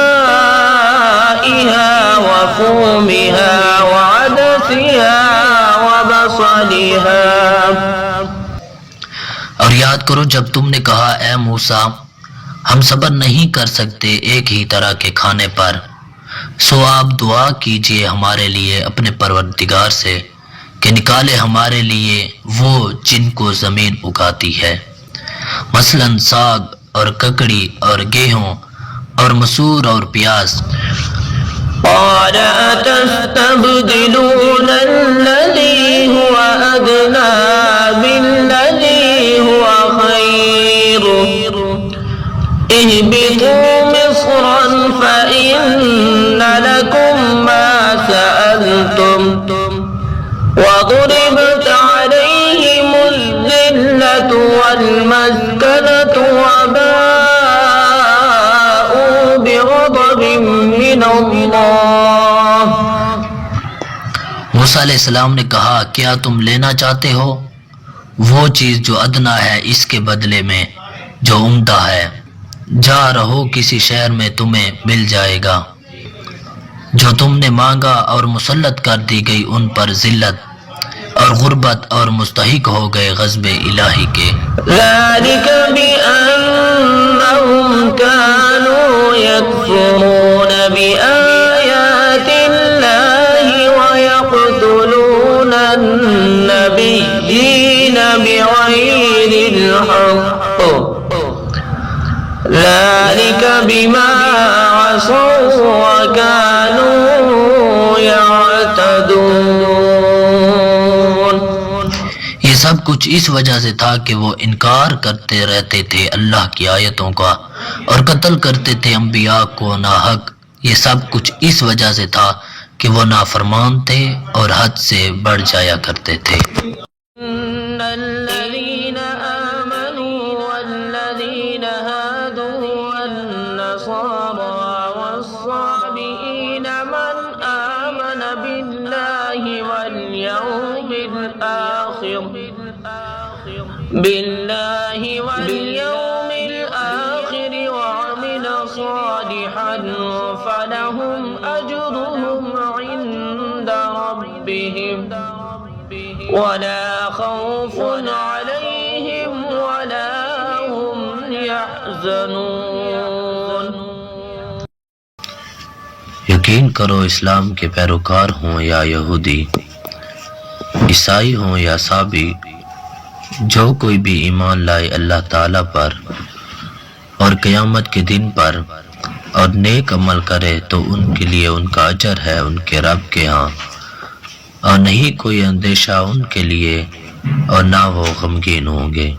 وفومها وعدسها وبصلها. اور یاد کرو جب تم نے کہا اے موسیٰ ہم صبر نہیں کر سکتے ایک ہی طرح کے کھانے پر، سو آپ دعا کیجئے ہمارے لیے اپنے پروردگار سے کہ نکالے ہمارے لیے وہ جن کو زمین اگاتی ہے، مثلا ساگ اور ککڑی اور گیہوں اور مسور اور پیاز. قال أتستبدلون الذي هو أدنى بالذي هو خير اهبطوا مصرا فإن لكم ما سألتم وضربت عليهم الذلة والمسكنة وباءوا بغضب من اللہ. موسیٰ علیہ السلام نے کہا کیا تم لینا چاہتے ہو وہ چیز جو ادنا ہے اس کے بدلے میں جو عمدہ ہے؟ جا رہو کسی شہر میں تمہیں مل جائے گا جو تم نے مانگا، اور مسلط کر دی گئی ان پر ذلت اور غربت اور مستحق ہو گئے غضب الہی کے. ذلك بأنهم كانوا يكفرون بآيات الله ويقتلون النبيين بغير الحق ذلك بما عصوا وكانوا يعتدون. یہ سب کچھ اس وجہ سے تھا کہ وہ انکار کرتے رہتے تھے اللہ کی آیتوں کا اور قتل کرتے تھے انبیاء کو ناحق. یہ سب کچھ اس وجہ سے تھا کہ وہ نافرمان تھے اور حد سے بڑھ جایا کرتے تھے. إن الذين آمنوا والذين هادوا والنصارى والصابئين من آمن بالله واليوم الآخر وعمل صالحا فلهم أجرهم عند ربهم ولا خوف عليهم ولا هم يحزنون. یقین کرو اسلام کے پیروکار ہوں یا یہودی، عیسائی ہوں یا صابی، جو کوئی بھی ایمان لائے اللہ تعالیٰ پر اور قیامت کے دن پر اور نیک عمل کرے تو ان کے لیے ان کا اجر ہے ان کے رب کے ہاں، اور نہیں کوئی اندیشہ ان کے لیے اور نہ وہ غمگین ہوں گے.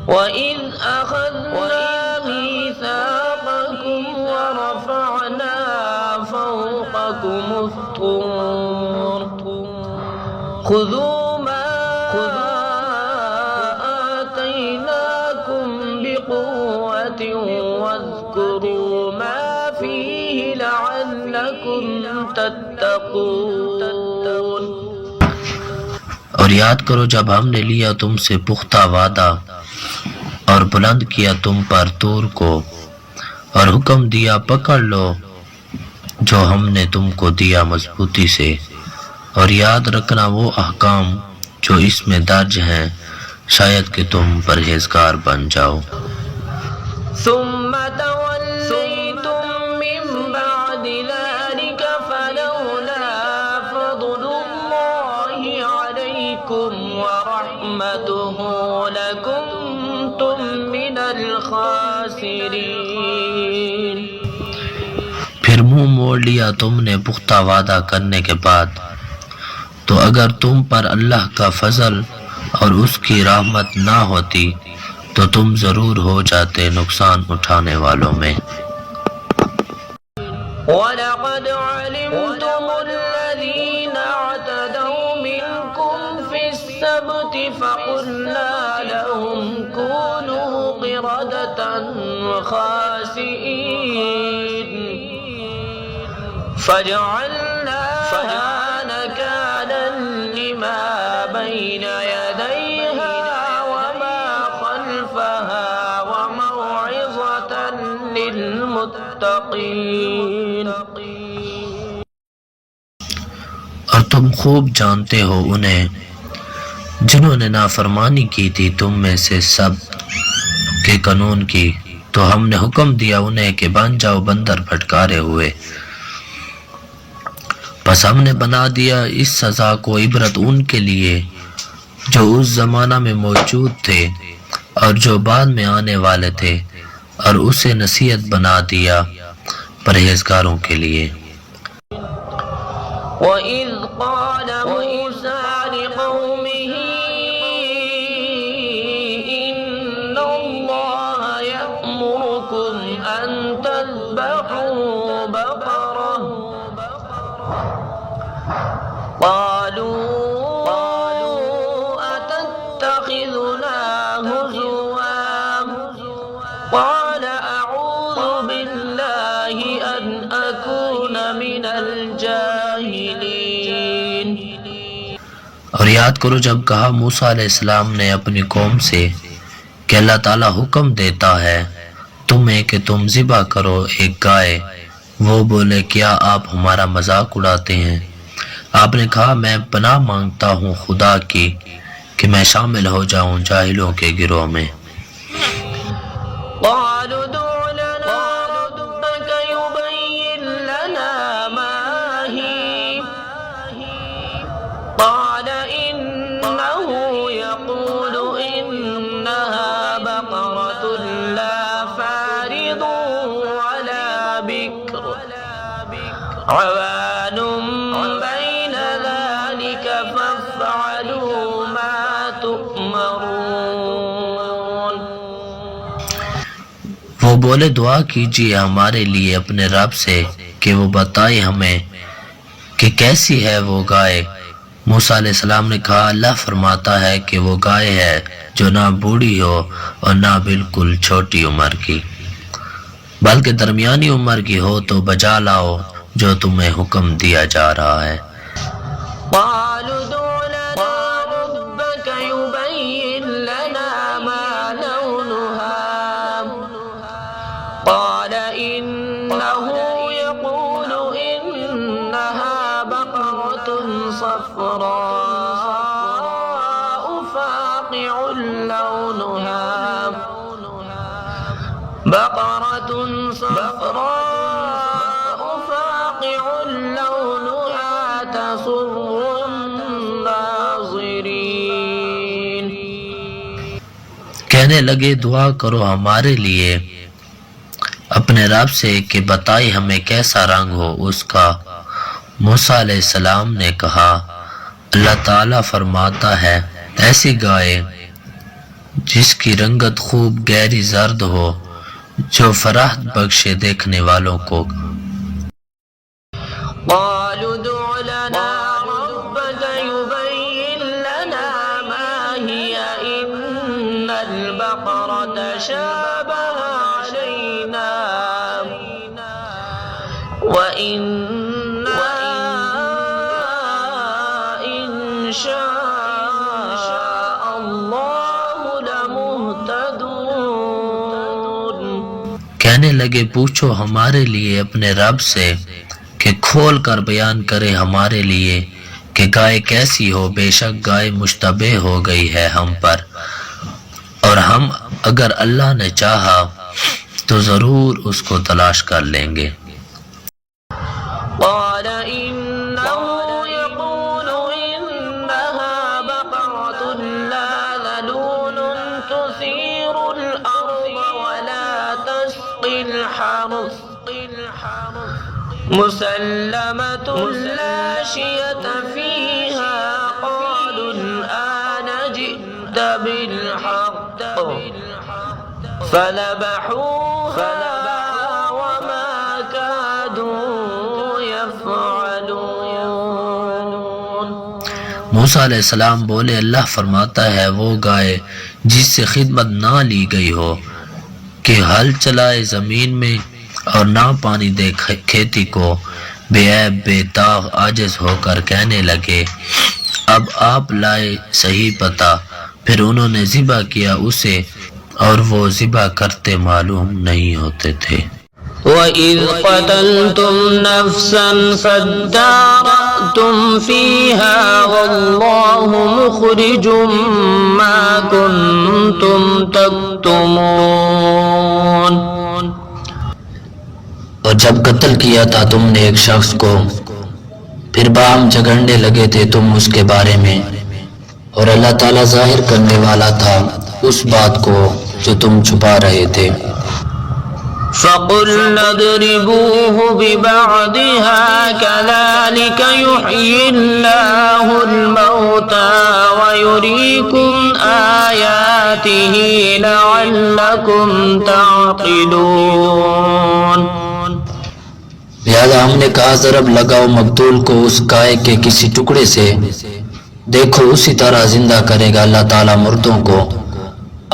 وَإِذْ أَخَذْنَا مِيثَاقَكُمْ وَرَفَعْنَا فَوْقَكُمُ الطُّورَ خُذُوا مَا آتَيْنَاكُمْ بِقُوَّةٍ وَاذْكُرُوا مَا فِيهِ لَعَلَّكُمْ تَتَّقُونَ. اور یاد کرو جب ہم نے لیا تم سے پختہ وعدہ اور بلند کیا تم پر طور کو اور حکم دیا پکڑ لو جو ہم نے تم کو دیا مضبوطی سے، اور یاد رکھنا وہ احکام جو اس میں درج ہیں شاید کہ تم پرہیزگار بن جاؤ. ثم توليتم من بعد ذلك فلولا فضل الله عليكم ورحمته لكنتم من الخاسرين. پھر منہ موڑ لیا تم نے پختہ وعدہ کرنے کے بعد، تو اگر تم پر اللہ کا فضل اور اس کی رحمت نہ ہوتی تو تم ضرور ہو جاتے نقصان اٹھانے والوں میں. وَلَقَدْ عَلِمْتُمُ الَّذِينَ اعْتَدَوْا مِنْكُمْ فِي السَّبْتِ فَقُلْنَا لَهُمْ كُونُوا قِرَدَةً خَاسِئِينَ فَجَعَلْنَاهَا نَكَالًا لِمَا بَيْنَ يَدَيْهَا وَمَا خَلْفَهَا وَمَوْعِظَةً المتقين اور تم خوب جانتے ہو انہیں جنہوں نے نافرمانی کی تھی تم میں سے سب کے قانون کی، تو ہم نے حکم دیا انہیں کہ بن جاؤ بندر پھٹکارے ہوئے۔ پس ہم نے بنا دیا اس سزا کو عبرت ان کے لیے جو اس زمانہ میں موجود تھے اور جو بعد میں آنے والے تھے، اور اسے نصیحت بنا دیا پرہیزگاروں کے لیے۔ وَإِذْ قَالَ مُوسَى لِقَوْمِهِ إِنَّ اللَّهَ يَأْمُرُكُمْ أَن تَذْبَحُوا بَقَرَةً قَالُوا أَتَتَّخِذُنَا هُزُوًا قَالَ أَعُوذُ بِاللَّهِ أَنْ أَكُونَ مِنَ الْجَاهِلِينَ۔ اور یاد کرو جب کہا موسیٰ علیہ السلام نے اپنی قوم سے کہ اللہ تعالیٰ حکم دیتا ہے تمہیں کہ تم ذبح کرو ایک گائے، وہ بولے کیا آپ ہمارا مذاق اڑاتے ہیں؟ آپ نے کہا میں پناہ مانگتا ہوں خدا کی کہ میں شامل ہو جاؤں جاہلوں کے گروہ میں۔ قالوا ادع لنا ربك يبين لنا ما هي قال إنه يقول إنها بقرة لا فارض ولا بكر عوان بين ذلك فافعلوا ما تؤمرون۔ وہ بولے دعا کیجیے ہمارے لیے اپنے رب سے کہ وہ بتائے ہمیں کہ کیسی ہے وہ گائے۔ موسیٰ علیہ السلام نے کہا اللہ فرماتا ہے کہ وہ گائے ہے جو نہ بوڑھی ہو اور نہ بالکل چھوٹی عمر کی، بلکہ درمیانی عمر کی ہو، تو بجا لاؤ جو تمہیں حکم دیا جا رہا ہے۔ قالوا ادع لنا ربك يبين لنا ما لونها قال إنه يقول إنها بقرة صفراء فاقع لونها بقرة صفراء فاقع لونها تسر الناظرين۔ کہنے لگے دعا کرو ہمارے لیے اپنے رب سے کہ بتائی ہمیں کیسا رنگ ہو اس کا۔ موسیٰ علیہ السلام نے کہا اللہ تعالیٰ فرماتا ہے ایسی گائے جس کی رنگت خوب گہری زرد ہو جو فرحت بخشے دیکھنے والوں کو۔ قالوا ادع لنا ربك يبين لنا ما هي إن البقرة شابه علينا وإنا إن شاء الله لمهتدون۔ کہنے لگے پوچھو ہمارے لیے اپنے رب سے کہ کھول کر بیان کرے ہمارے لیے کہ گائے کیسی ہو، بے شک گائے مشتبہ ہو گئی ہے ہم پر، اور ہم اگر اللہ نے چاہا تو ضرور اس کو تلاش کر لیں گے۔ قال إنه يقول إنها بقرة لا ذلول تثير الأرض ولا تسقي الحرث مسلمة لا شية فيها قالوا الآن جئت بالحق فذبحوها وما كادوا يفعلون۔ موسیٰ علیہ السلام بولے اللہ فرماتا ہے وہ گائے جس سے خدمت نہ لی گئی ہو کہ ہل چلائے زمین میں اور نہ پانی دے کھیتی کو، بے عیب بے داغ عاجز ہو کر کہنے لگے اب آپ لائے صحیح پتہ، پھر انہوں نے ذبح کیا اسے اور وہ ذبح کرتے معلوم نہیں ہوتے تھے۔ وَإِذْ قَتَلْتُمْ نَفْسًا فَادَّارَأْتُمْ فِيهَا وَاللَّهُ مُخْرِجٌ مَا كُنْتُمْ تَكْتُمُونَ۔ اور جب قتل کیا تھا تم نے ایک شخص کو، پھر باہم جھگڑنے لگے تھے تم اس کے بارے میں، اور اللہ تعالیٰ ظاہر کرنے والا تھا اس بات کو جو تم چھپا رہے تھے۔ فَقُلْنَا اضْرِبُوهُ بِبَعْضِهَا كَذَلِكَ يُحْيِي اللَّهُ الْمَوْتَى وَيُرِيكُمْ آيَاتِهِ لَعَلَّكُمْ تَعْقِلُونَ۔ لہذا ہم نے کہا ضرب لگاؤ مقتول کو اس گائے کے کسی ٹکڑے سے، دیکھو اسی طرح زندہ کرے گا اللہ تعالیٰ مردوں کو،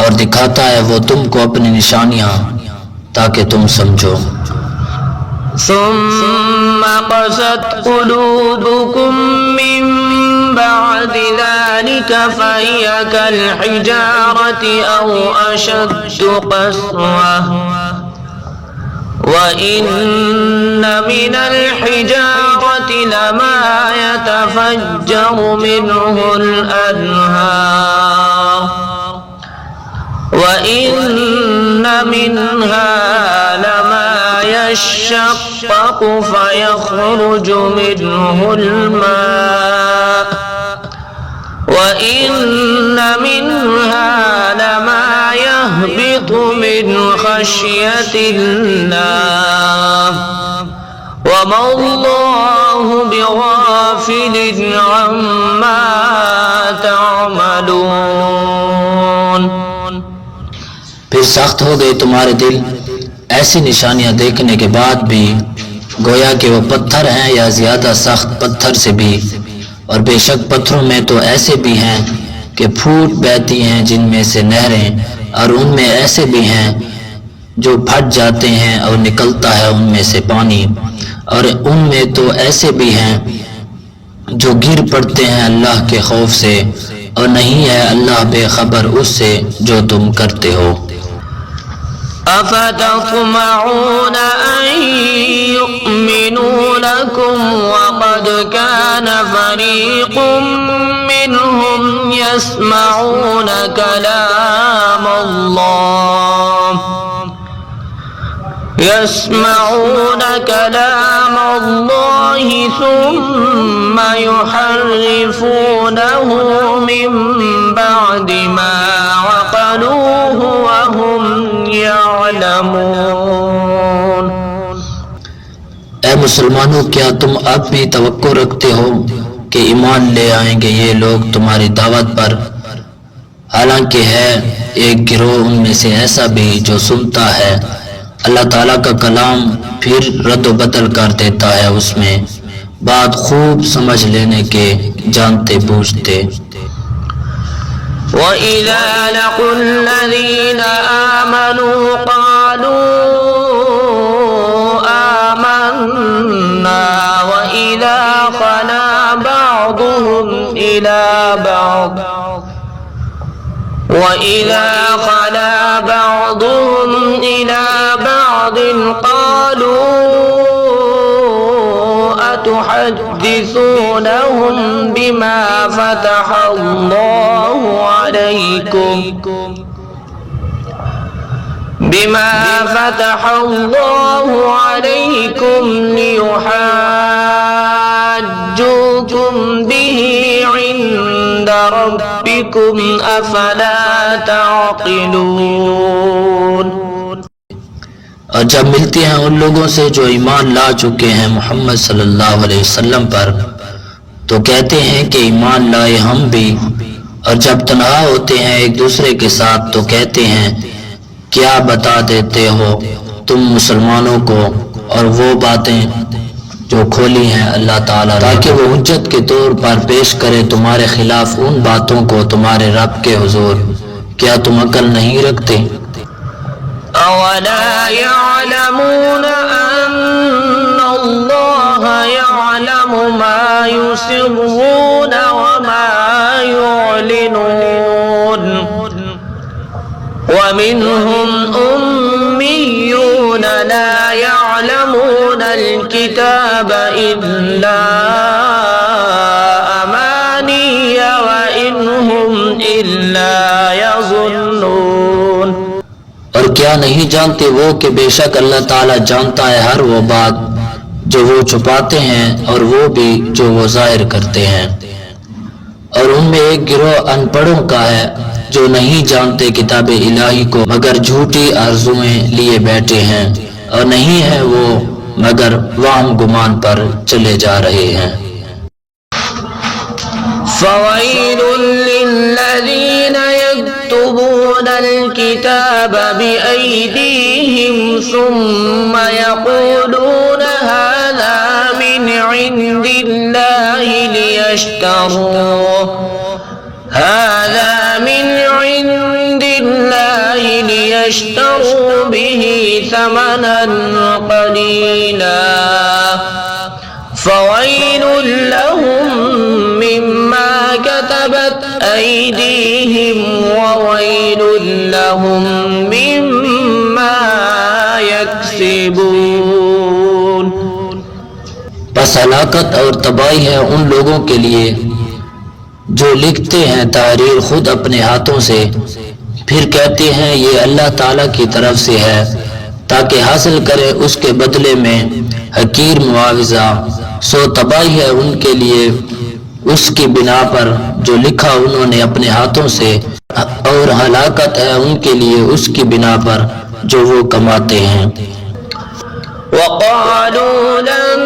اور دکھاتا ہے وہ تم کو اپنی نشانیاں تاکہ تم سمجھو۔ ثم قست قلوبكم من بعد ذلك فهي كالحجارة أو أشد قسوة وإن من الحجارة لما يتفجر منه الأنهار وَإِنَّ مِنْهَا لَمَا يَشَّقَّقُ فَيَخْرُجُ مِنْهُ الْمَاءُ وَإِنَّ مِنْهَا لَمَا يَهْبِطُ مِنْ خَشْيَةِ اللَّهِ وَمَا اللَّهُ بِغَافِلٍ عَمَّا تَعْمَلُونَ۔ پھر سخت ہو گئے تمہارے دل ایسی نشانیاں دیکھنے کے بعد بھی، گویا کہ وہ پتھر ہیں یا زیادہ سخت پتھر سے بھی، اور بے شک پتھروں میں تو ایسے بھی ہیں کہ پھوٹ بہتی ہیں جن میں سے نہریں، اور ان میں ایسے بھی ہیں جو پھٹ جاتے ہیں اور نکلتا ہے ان میں سے پانی، اور ان میں تو ایسے بھی ہیں جو گر پڑتے ہیں اللہ کے خوف سے، اور نہیں ہے اللہ بے خبر اس سے جو تم کرتے ہو۔ أفتطمعون أن يؤمنوا لكم وقد كان فريق منهم يسمعون كلام الله ثم يحرفونه من بعد ما عقلوه وهم يعلمون۔ اے مسلمانوں، کیا تم اب بھی توقع رکھتے ہو کہ ایمان لے آئیں گے یہ لوگ تمہاری دعوت پر، حالانکہ ہے ایک گروہ ان میں سے ایسا بھی جو سنتا ہے اللہ تعالیٰ کا کلام، پھر رد و بدل کر دیتا ہے اس میں بات خوب سمجھ لینے کے جانتے بوجھتے۔ وَإِذَا لَقُوا الَّذِينَ آمَنُوا قَالُوا آمَنَّا وَإِذَا خَلَا بَعْضُهُمْ إِلَى بَعْضٍ قَالُوا أَتُحَدِّثُونَهُم بِمَا فَتَحَ اللَّهُ عَلَيْكُمْ لِيُحَاجُّوكُمْ بِهِ عِندَ رَبِّكُمْ أَفَلَا تَعْقِلُونَ۔ اور جب ملتے ہیں ان لوگوں سے جو ایمان لا چکے ہیں محمد صلی اللہ علیہ وسلم پر، تو کہتے ہیں کہ ایمان لائے ہم بھی، اور جب تنہا ہوتے ہیں ایک دوسرے کے ساتھ تو کہتے ہیں کیا بتا دیتے ہو تم مسلمانوں کو اور وہ باتیں جو کھولی ہیں اللہ تعالیٰ، تاکہ وہ حجت کے طور پر پیش کرے تمہارے خلاف ان باتوں کو تمہارے رب کے حضور۔ کیا تم عقل نہیں رکھتے؟ أَوَلَا يَعْلَمُونَ أَنَّ اللَّهَ يَعْلَمُ مَا يُسِرُّونَ وَمَا يُعْلِنُونَ وَمِنْهُمْ أُمِّيُّونَ لَا يَعْلَمُونَ يعلمون الكتاب إلا أماني وإن هم إلا يظنون۔ اور کیا نہیں جانتے وہ کہ بے شک اللہ تعالیٰ جانتا ہے ہر وہ بات جو وہ چھپاتے ہیں اور وہ بھی جو وہ ظاہر کرتے ہیں۔ اور ان میں ایک گروہ ان پڑھوں کا ہے جو نہیں جانتے کتاب الہی کو مگر جھوٹی آرزوئیں لیے بیٹھے ہیں، اور نہیں ہے وہ مگر وہم گمان پر چلے جا رہے ہیں۔ فويل للذين يكتبون الكتاب بأيديهم ثم يقولون هذا من عند الله ليشتروا به ثمنا قليلا فويل لهم مما كتبت أيديهم وويل لهم مما يكسبون۔ بس ہلاکت اور تباہی ہے ان لوگوں کے لیے جو لکھتے ہیں تحریر خود اپنے ہاتھوں سے، پھر کہتے ہیں یہ اللہ تعالیٰ کی طرف سے ہے تاکہ حاصل کرے اس کے بدلے میں حقیر معاوضہ، سو تباہی ہے ان کے لیے اس کی بنا پر جو لکھا انہوں نے اپنے ہاتھوں سے، اور ہلاکت ہے ان کے لیے اس کی بنا پر جو وہ کماتے ہیں۔ وقالوا لن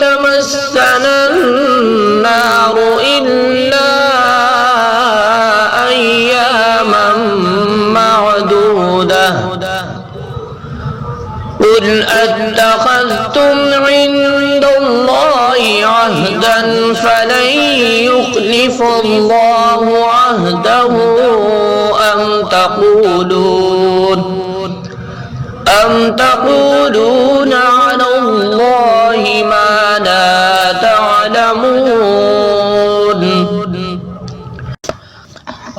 تمسنا النار إلا أياما معدودة قل أتخذتم عند الله عهدا فلن يخلف الله عهده أم تقولون على الله ما لا تعلمون۔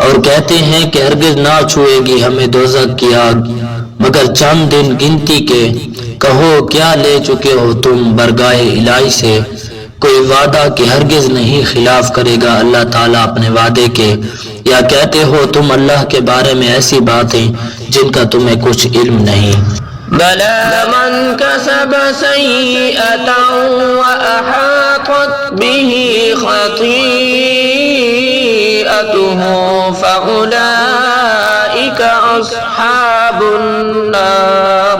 اور کہتے ہیں کہ ہرگز نہ چھوئے گی ہمیں دوزخ کی آگ مگر چند دن گنتی کے، کہو کیا لے چکے ہو تم برگاہ الہی سے کوئی وعدہ کہ ہرگز نہیں خلاف کرے گا اللہ تعالیٰ اپنے وعدے کے، یا کہتے ہو تم اللہ کے بارے میں ایسی باتیں جن کا تمہیں کچھ علم نہیں۔ بلى من كسب سيئة وأحاطت به خطيئته فأولئك أصحاب النار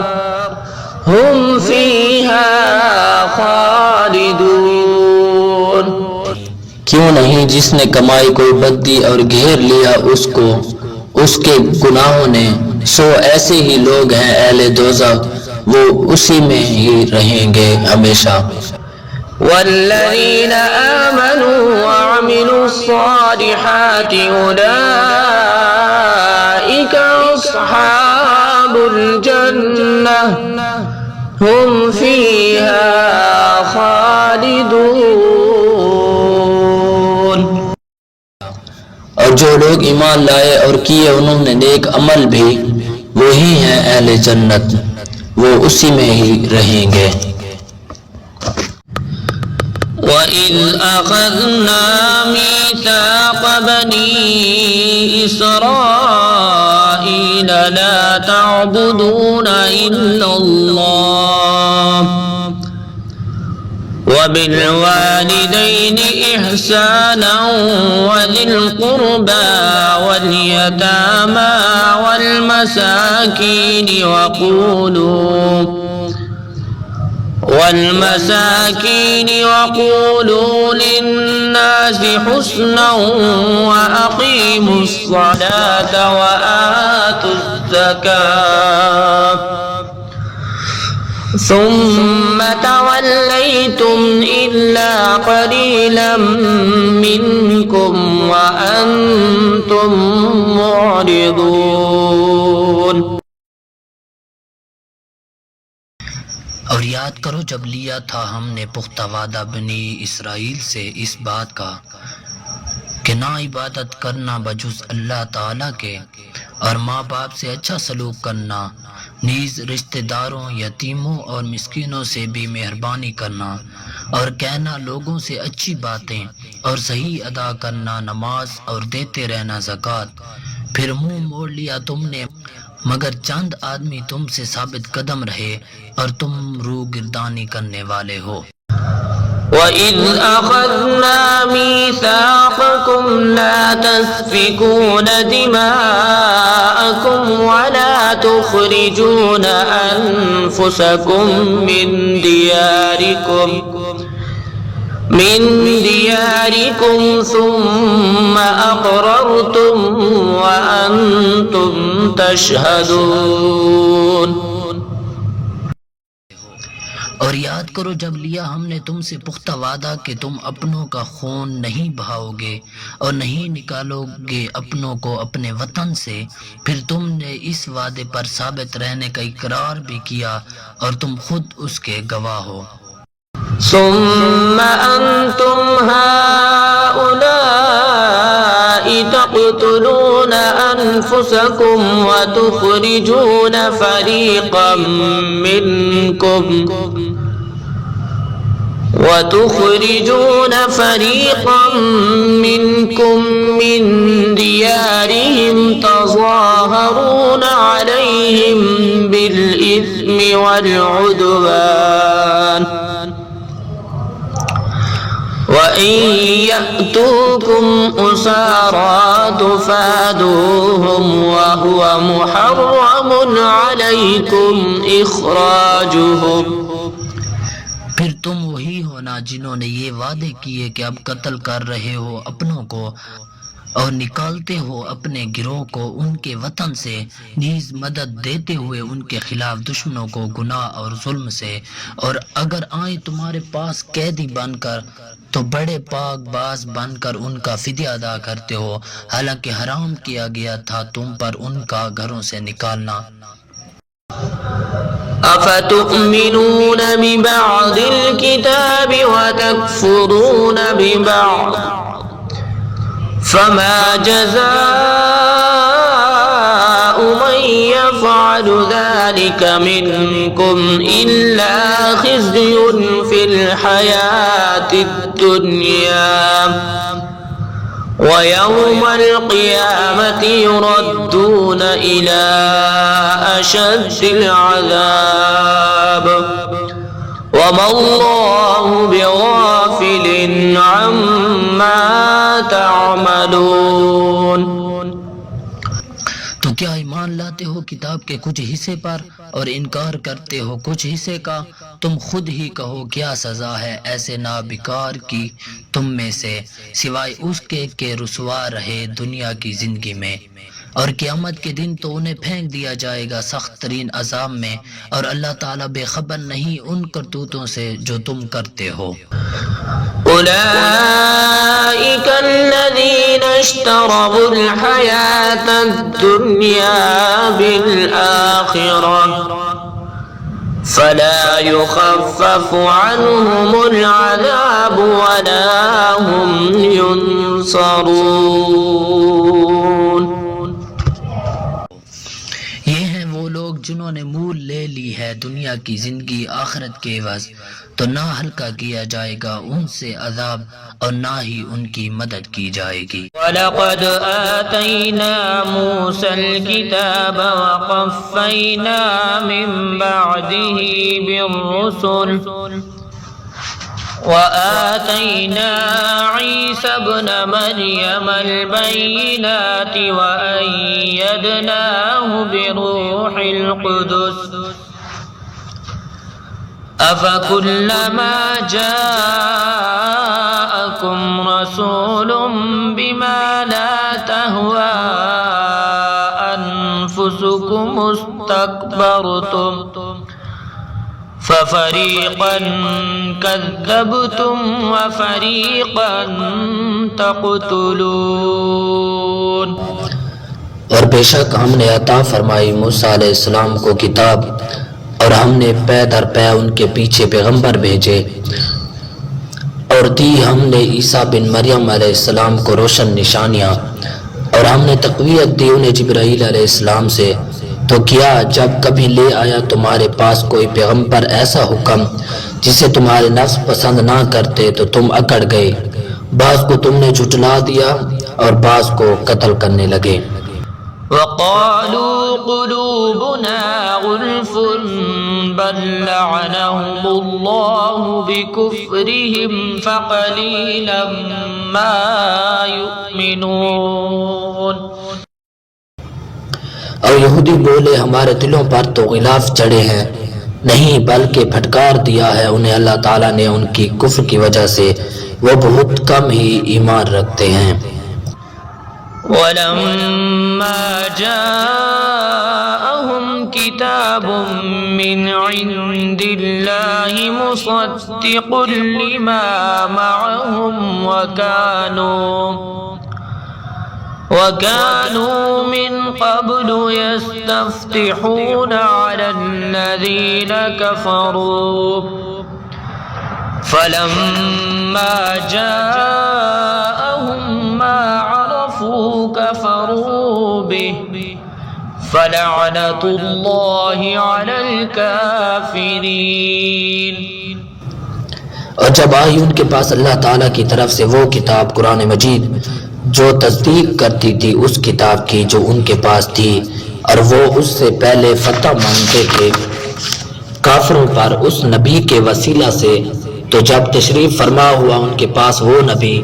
هم فيها خالدون۔ کیوں نہیں جس نے کمائی کوئی بدی اور گھیر لیا اس کو اس کے گناہوں نے، سو ایسے ہی لوگ ہیں اہل دوزخ، وہ اسی میں ہی رہیں گے ہمیشہ۔ والذين آمنوا وعملوا الصالحات أولئك أصحاب الجنة هم فيها خالدون۔ اور جو لوگ ایمان لائے اور کیے انہوں نے نیک عمل بھی، وہی ہیں اہل جنت، وہ اسی میں ہی رہیں گے۔ وَإِذْ أَخَذْنَا مِيثَاقَ بَنِي إِسْرَائِيلَ لَا تَعْبُدُونَ إِلَّا اللَّهَ وَبِالْوَالِدَيْنِ إِحْسَانًا وَذِي الْقُرْبَى وَالْيَتَامَى وَالْمَسَاكِينِ وَقُولُوا لِلنَّاسِ حُسْنًا وَأَقِيمُوا الصَّلَاةَ وَآتُوا الزَّكَاةَ ثُمَّ تَوَلَّيْتُمْ إِلَّا قَلِيلًا مِّنكُمْ وَأَنتُمْ مُعْرِضُونَ۔ اور یاد کرو جب لیا تھا ہم نے پختہ وعدہ بنی اسرائیل سے اس بات کا کہ نہ عبادت کرنا بجز اللہ تعالیٰ کے، اور ماں باپ سے اچھا سلوک کرنا، نیز رشتہ داروں، یتیموں اور مسکینوں سے بھی مہربانی کرنا، اور کہنا لوگوں سے اچھی باتیں، اور صحیح ادا کرنا نماز، اور دیتے رہنا زکوٰۃ۔ پھر منہ موڑ لیا تم نے مگر چند آدمی تم سے ثابت قدم رہے اور تم روح گردانی کرنے والے ہو۔ وَإِذْ أَخَذْنَا مِيثَاقَكُمْ لَا تَسْفِكُونَ دِمَاءَكُمْ وَلَا تُخْرِجُونَ أَنفُسَكُمْ من دياركم ثم أقررتم وأنتم تشهدون۔ اور یاد کرو جب لیا ہم نے تم سے پختہ وعدہ کہ تم اپنوں کا خون نہیں بہاؤ گے اور نہیں نکالو گے اپنوں کو اپنے وطن سے، پھر تم نے اس وعدے پر ثابت رہنے کا اقرار بھی کیا اور تم خود اس کے گواہ ہو۔ ثم أنتم هؤلاء تقتلون أنفسكم وتخرجون فريقا منكم من ديارهم تظاهرون عليهم بالإثم والعدوان وَإِن يَأْتُوكُمْ أُسَارَىٰ تُفَادُوهُمْ وَهُوَ مُحَرَّمٌ عَلَيْكُمْ إِخْرَاجُهُمْ۔ پھر تم وہی ہونا جنہوں نے یہ وعدے کیے کہ اب قتل کر رہے ہو اپنوں کو اور نکالتے ہو اپنے گروہ کو ان کے وطن سے، نیز مدد دیتے ہوئے ان کے خلاف دشمنوں کو گناہ اور ظلم سے، اور اگر آئیں تمہارے پاس قیدی بن کر تو بڑے پاک باز بن کر ان کا فدیہ ادا کرتے ہو، حالانکہ حرام کیا گیا تھا تم پر ان کا گھروں سے نکالنا۔ أفتؤمنون ببعض الكتاب وتكفرون ببعض فما جزاء من يفعل ذلك منكم إلا خزي في الحياة الدنيا ويوم القيامة يردون إلى أشد العذاب وما الله بغافل عما تعملون۔ تو کیا ایمان لاتے ہو کتاب کے کچھ حصے پر اور انکار کرتے ہو کچھ حصے کا؟ تم خود ہی کہو کیا سزا ہے ایسے نابکار کی تم میں سے، سوائے اس کے کہ رسوا رہے دنیا کی زندگی میں، اور قیامت کے دن تو انہیں پھینک دیا جائے گا سخت ترین عذاب میں، اور اللہ تعالیٰ بے خبر نہیں ان کرتوتوں سے جو تم کرتے ہو۔ أولئك الذين اشتروا الحياة الدنيا بالآخرة فلا يخفف عنهم العذاب ولا هم ينصرون۔ یہ ہیں وہ لوگ جنہوں نے مول لے لی ہے دنیا کی زندگی آخرت کے عوض، تو نہ ہلکا کیا جائے گا ان سے عذاب اور نہ ہی ان کی مدد کی جائے گی۔ وَلَقَدْ آتَيْنَا مُوسَى الْكِتَابَ وَقَفَّيْنَا مِن بَعْدِهِ بِالرُّسُلِ وَآتَيْنَا عِيسَى ابْنَ مَرْيَمَ الْبَيِّنَاتِ وَأَيَّدْنَاهُ بِرُوحِ الْقُدُسِ أَفَكُلَّمَا جَاءَكُمْ رَسُولٌ بِمَا لَا تَهْوَىٰ أَنفُسُكُمُ اسْتَكْبَرْتُمْ فَفَرِيقًا كَذَّبْتُمْ وَفَرِيقًا تَقْتُلُونَ۔ اور بے شک ہم نے عطا فرمائی موسیٰ علیہ السلام کو کتاب، اور ہم نے پے در پے ان کے پیچھے پیغمبر بھیجے، اور دی ہم نے عیسیٰ بن مریم علیہ السلام کو روشن نشانیاں، اور ہم نے تقویت دی انہیں جبرائیل علیہ السلام سے، تو کیا جب کبھی لے آیا تمہارے پاس کوئی پیغمبر ایسا حکم جسے تمہارے نفس پسند نہ کرتے تو تم اکڑ گئے، بعض کو تم نے جھٹلا دیا اور بعض کو قتل کرنے لگے۔ وقالوا قلوبنا غلف بل لعنهم الله بكفرهم فقليلا ما يؤمنون۔ اور یہودی بولے ہمارے دلوں پر تو غلاف چڑھے ہیں، نہیں بلکہ پھٹکار دیا ہے انہیں اللہ تعالیٰ نے ان کی کفر کی وجہ سے، وہ بہت کم ہی ایمان رکھتے ہیں۔ ولما جاءهم كتاب من عند الله مصدق لما معهم وكانوا من قبل يستفتحون على الذين كفروا فلما جاءهم ما عرفوا كفروا به فلعنة الله على الكافرين۔ اور جب آئی ان کے پاس اللہ تعالیٰ کی طرف سے وہ کتاب قرآن مجید جو تصدیق کرتی تھی اس کتاب کی جو ان کے پاس تھی، اور وہ اس سے پہلے فتح مانگتے تھے کافروں پر اس نبی کے وسیلہ سے، تو جب تشریف فرما ہوا ان کے پاس وہ نبی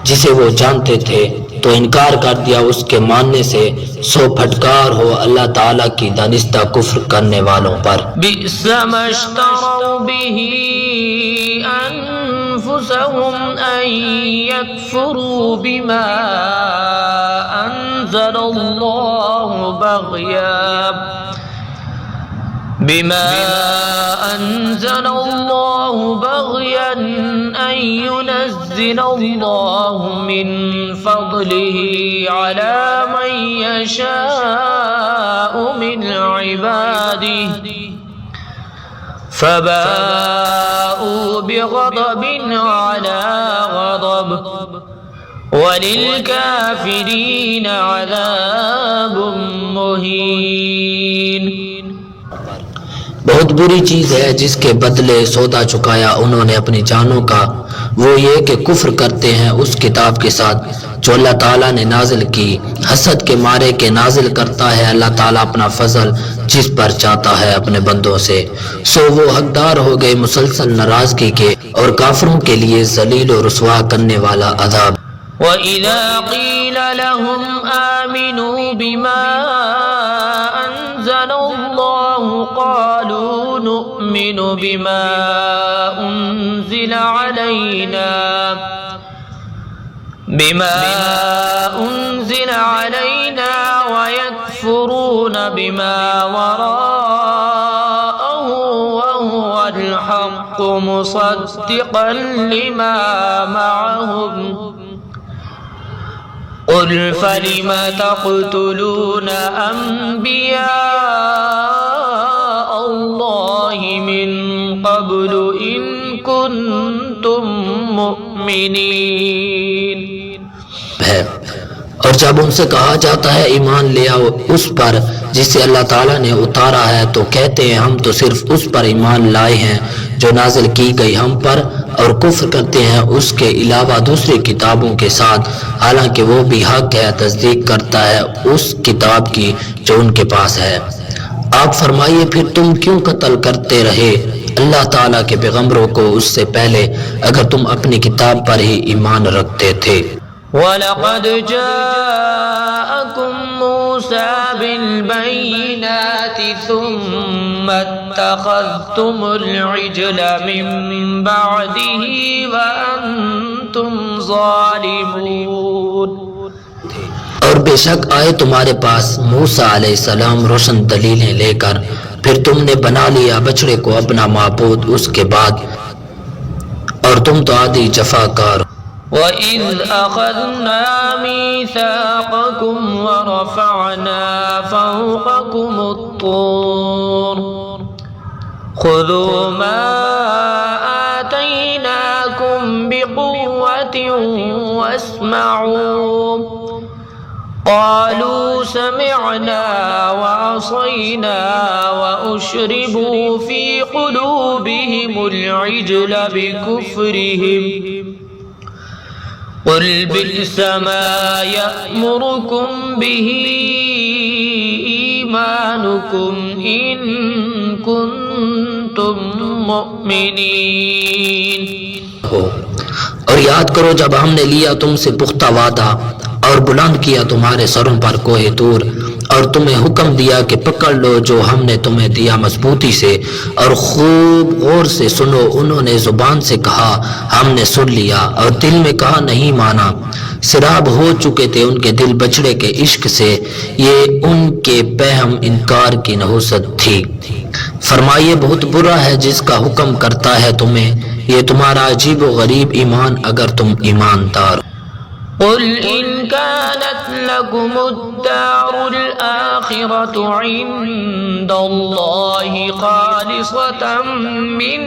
جسے وہ جانتے تھے تو انکار کر دیا اس کے ماننے سے، سو پھٹکار ہو اللہ تعالیٰ کی دانستہ کفر کرنے والوں پر۔ بئس ما اشتروا به أنفسهم أن يكفروا بما أنزل الله بغيا أن ينزل الله من فضله على من يشاء من عباده فباءوا بغضب على غضب وللكافرين عذاب مهين۔ بہت بری چیز ہے جس کے بدلے سودا چکایا انہوں نے اپنی جانوں کا، وہ یہ کہ کفر کرتے ہیں اس کتاب کے ساتھ جو اللہ تعالیٰ نے نازل کی، حسد کے مارے کہ نازل کرتا ہے اللہ تعالیٰ اپنا فضل جس پر چاہتا ہے اپنے بندوں سے، سو وہ حقدار ہو گئے مسلسل ناراضگی کے اور کافروں کے لیے ذلیل و رسوا کرنے والا عذاب۔ وَإِذَا قِيلَ لَهُمْ آمِنُوا بِمَا أَنزَلَ اللَّهُ قَالُوا نُؤْمِنُ بِمَا أُنزِلَ عَلَيْنَا وَيَكْفُرُونَ بِمَا وَرَاءَهُ وَهُوَ الْحَقُّ مُصَدِّقًا لِمَا مَعَهُمْ قُلْ فَلِمَ تَقْتُلُونَ أَنْبِيَاءَ اللَّهِ مِنْ قَبْلُ إِنْ كُنْتُمْ مُؤْمِنِينَ۔ اور جب ان سے کہا جاتا ہے ایمان لے آؤ اس پر جسے اللہ تعالیٰ نے اتارا ہے تو کہتے ہیں ہم تو صرف اس پر ایمان لائے ہیں جو نازل کی گئی ہم پر، اور کفر کرتے ہیں اس کے علاوہ دوسری کتابوں کے ساتھ، حالانکہ وہ بھی حق ہے، تصدیق کرتا ہے اس کتاب کی جو ان کے پاس ہے۔ آپ فرمائیے پھر تم کیوں قتل کرتے رہے اللہ تعالیٰ کے پیغمبروں کو اس سے پہلے اگر تم اپنی کتاب پر ہی ایمان رکھتے تھے؟ وَلَقَدْ جَاءَكُمْ مُوسَى بِالْبَيِّنَاتِ ثُمَّ اتَّخَذْتُمُ الْعِجْلَ مِن بَعْدِهِ وَأَنْتُمْ ظَالِمُونَ۔ اور بے شک آئے تمہارے پاس موسیٰ علیہ السلام روشن دلیلیں لے کر، پھر تم نے بنا لیا بچڑے کو اپنا معبود اس کے بعد، اور تم تو عادی جفاکار۔ وَإِذْ أَخَذْنَا مِيثَاقَكُمْ وَرَفَعْنَا فَوْقَكُمُ الطُّورَ خُذُوا مَا آتَيْنَاكُمْ بِقُوَّةٍ وَاسْمَعُوا قالوا سمعنا وعصينا وأشربوا في قلوبهم العجل بكفرهم قل بئس ما يأمركم به إيمانكم إن كنتم مؤمنين. اور یاد کرو جب ہم نے لیا تم سے پختہ وعدہ اور بلند کیا تمہارے سروں پر کوہ طور اور تمہیں حکم دیا کہ پکڑ لو جو ہم نے تمہیں دیا مضبوطی سے اور خوب غور سے سنو. انہوں نے زبان سے کہا ہم نے سن لیا اور دل میں کہا نہیں مانا. سراب ہو چکے تھے ان کے دل بچڑے کے عشق سے. یہ ان کے پہم انکار کی نحوست تھی. فرمائیے بہت برا ہے جس کا حکم کرتا ہے تمہیں یہ تمہارا عجیب و غریب ایمان اگر تم ایماندار. قل إن كانت لكم الدار الآخرة عند الله خالصة من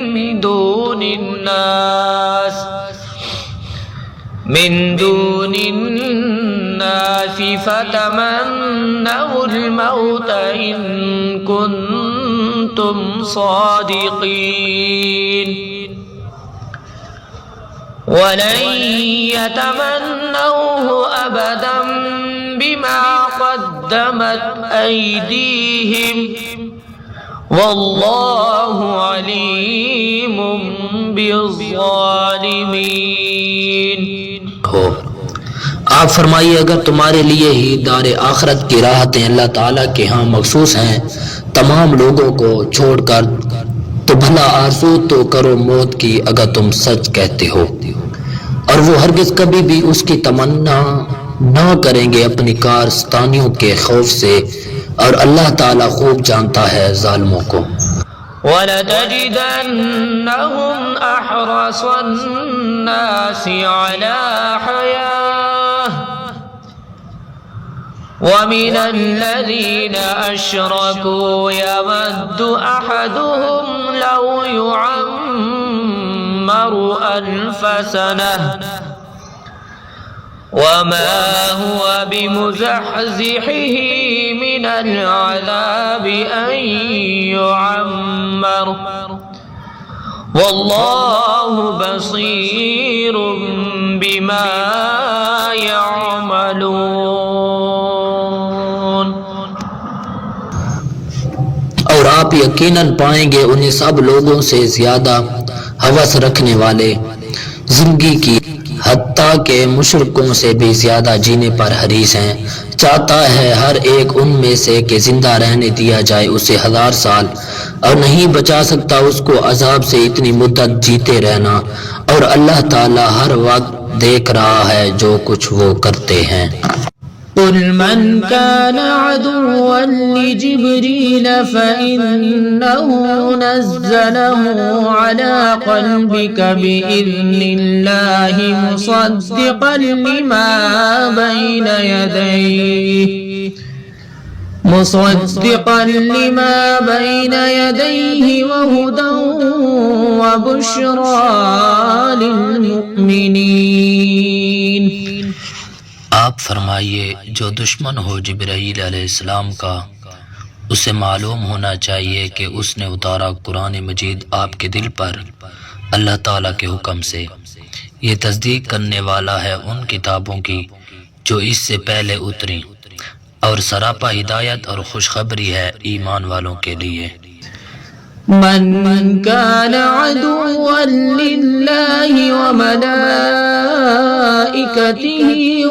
دون الناس فتمنوا الموت إن كنتم صادقين ولن يتمنوه أبدا بما قدمت أيديهم والله عليم بالظالمين. آپ فرمائیے اگر تمہارے لیے ہی دار آخرت کی راحتیں اللہ تعالیٰ کے ہاں مخصوص ہیں تمام لوگوں کو چھوڑ کر تو بھلا آرزو تو کرو موت کی اگر تم سچ کہتے ہو. اور وہ ہرگز کبھی بھی اس کی تمنا نہ کریں گے اپنی کارستانیوں کے خوف سے اور اللہ تعالیٰ خوب جانتا ہے ظالموں کو. وَلَتَجِدَنَّهُمْ أَحْرَصَ النَّاسِ عَلَى حَيَاةٍ وَمِنَ الَّذِينَ أَشْرَكُوا يَوَدُّ أَحَدُهُمْ لَوْ يُعَمَّرُ أَلْفَ سَنَةٍ وَمَا هُوَ بِمُزَحْزِحِهِ مِنَ الْعَذَابِ أَن يُعَمَّرَ وَاللَّهُ بَصِيرٌ بِمَا يَعْمَلُونَ. اور آپ یقیناً پائیں گے انہیں سب لوگوں سے زیادہ ہوس رکھنے والے زندگی کی حتیٰ کہ مشرکوں سے بھی زیادہ جینے پر حریص ہیں. چاہتا ہے ہر ایک ان میں سے کہ زندہ رہنے دیا جائے اسے 1000 سال اور نہیں بچا سکتا اس کو عذاب سے اتنی مدت جیتے رہنا. اور اللہ تعالیٰ ہر وقت دیکھ رہا ہے جو کچھ وہ کرتے ہیں. قل من كان عدوا لجبريل فإنه نزله على قلبك بإذن الله مصدقا لما بين يديه وهدى وبشرى للمؤمنين. آپ فرمائیے جو دشمن ہو جبرائیل علیہ السلام کا اسے معلوم ہونا چاہیے کہ اس نے اتارا قرآن مجید آپ کے دل پر اللہ تعالیٰ کے حکم سے. یہ تصدیق کرنے والا ہے ان کتابوں کی جو اس سے پہلے اتری اور سراپا ہدایت اور خوشخبری ہے ایمان والوں کے لیے. من كان عدوا لله وملائكته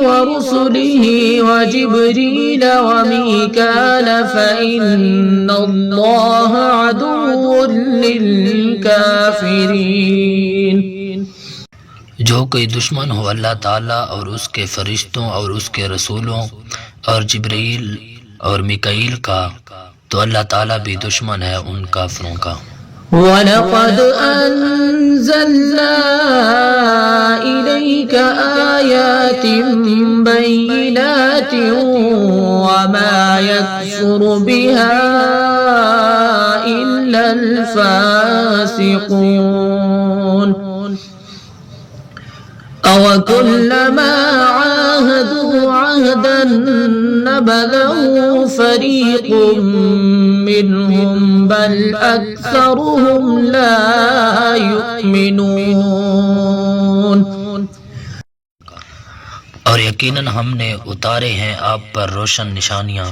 ورسله وجبريل وميكال فإن الله عدو للكافرين. جو کوئی دشمن ہو اللہ تعالیٰ اور اس کے فرشتوں اور اس کے رسولوں اور جبرائیل اور میکائیل کا تو اللہ تعالیٰ بھی دشمن ہے ان کافروں کا. وَلَقَدْ أَنزَلْنَا إِلَيْكَ آيَاتٍ بَيِّنَاتٍ وَمَا يَكْفُرُ بِهَا إِلَّا الْفَاسِقُونَ. أَوَكُلَّمَا عَاهَدُوا عَهْدًا نبذه فريق منهم بل أكثرهم لا يؤمنون. اور یقیناً ہم نے اتارے ہیں آپ پر روشن نشانیاں،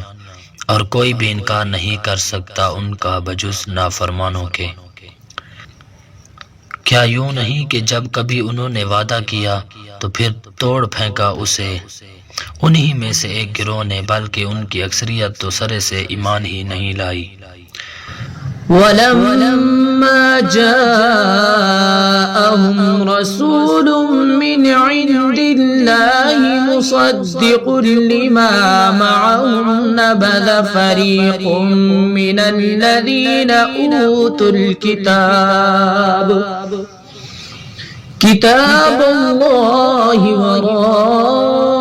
اور کوئی بھی انکار نہیں کر سکتا ان کا بجز نافرمانوں کے. کیا یوں نہیں کہ جب کبھی انہوں نے وعدہ کیا تو پھر توڑ پھینکا اسے؟ انہی میں سے ایک گروہ نے، بلکہ ان کی اکثریت تو سرے سے ایمان ہی نہیں لائی. ولما جاءهم رسول من عند الله مصدق لما معهم نبذ فريق من الذين أوتوا الكتاب كتاب الله وراء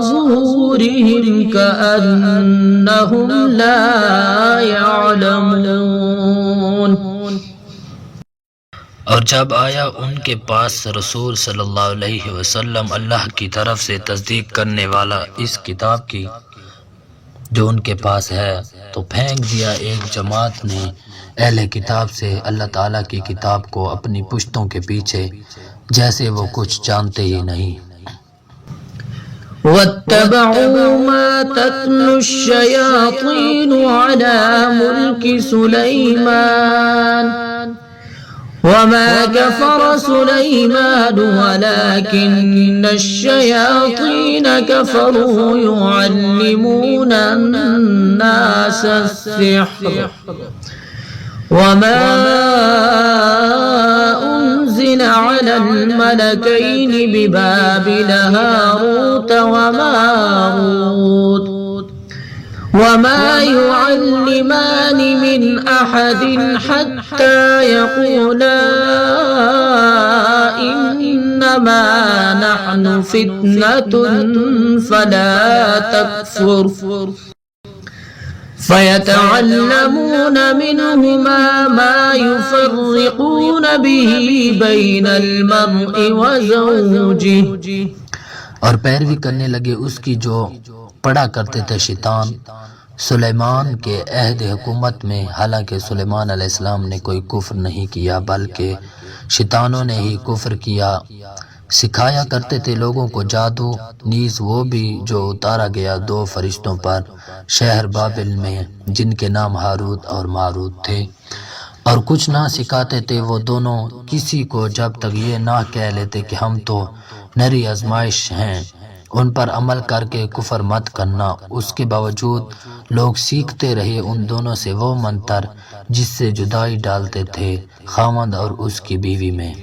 ظهورهم كأنهم لا يعلمون. اور جب آیا ان کے پاس رسول صلی اللہ علیہ وسلم اللہ کی طرف سے تصدیق کرنے والا اس کتاب کی جو ان کے پاس ہے، تو پھینک دیا ایک جماعت نے اہل کتاب سے اللہ تعالیٰ کی کتاب کو اپنی پشتوں کے پیچھے، جیسے وہ کچھ جانتے ہی نہیں. واتبعوا ما تتلو الشياطين على ملك سليمان وما كفر سليمان ولكن الشياطين كفروا يعلمون الناس السحر وما أنزل على الملكين ببابل هاروت وماروت وما يعلمان من أحد حتى يقولا إنما نحن فتنة فلا تكفر فيتعلمون منهما ما يفرقون به بين المرء وزوجه. اور پیروی کرنے لگے اس کی جو پڑھا کرتے تھے شیطان سلیمان کے عہد حکومت میں، حالانکہ سلیمان علیہ السلام نے کوئی کفر نہیں کیا بلکہ شیطانوں نے ہی کفر کیا. سکھایا کرتے تھے لوگوں کو جادو، نیز وہ بھی جو اتارا گیا 2 فرشتوں پر شہر بابل میں جن کے نام ہاروت اور ماروت تھے. اور کچھ نہ سکھاتے تھے وہ دونوں کسی کو جب تک یہ نہ کہہ لیتے کہ ہم تو نری آزمائش ہیں، ان پر عمل کر کے کفر مت کرنا. اس کے باوجود لوگ سیکھتے رہے ان دونوں سے وہ منتر جس سے جدائی ڈالتے تھے خاوند اور اس کی بیوی میں.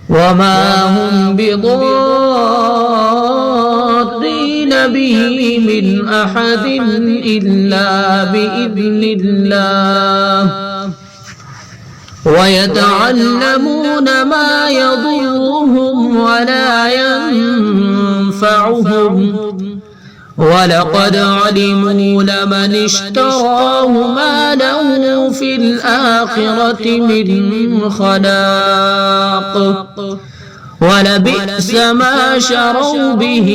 وما هم بضارين به من أحد إلا بإذن الله ويتعلمون ما يضرهم ولا ينفعهم وَلَقَدْ عَلِمُوا لَمَنِ اشْتَرَاهُ مَا لَهُ فِي الْآخِرَةِ مِنْ خَلَاقٍ وَلَبِئْسَ مَا شَرَوْا بِهِ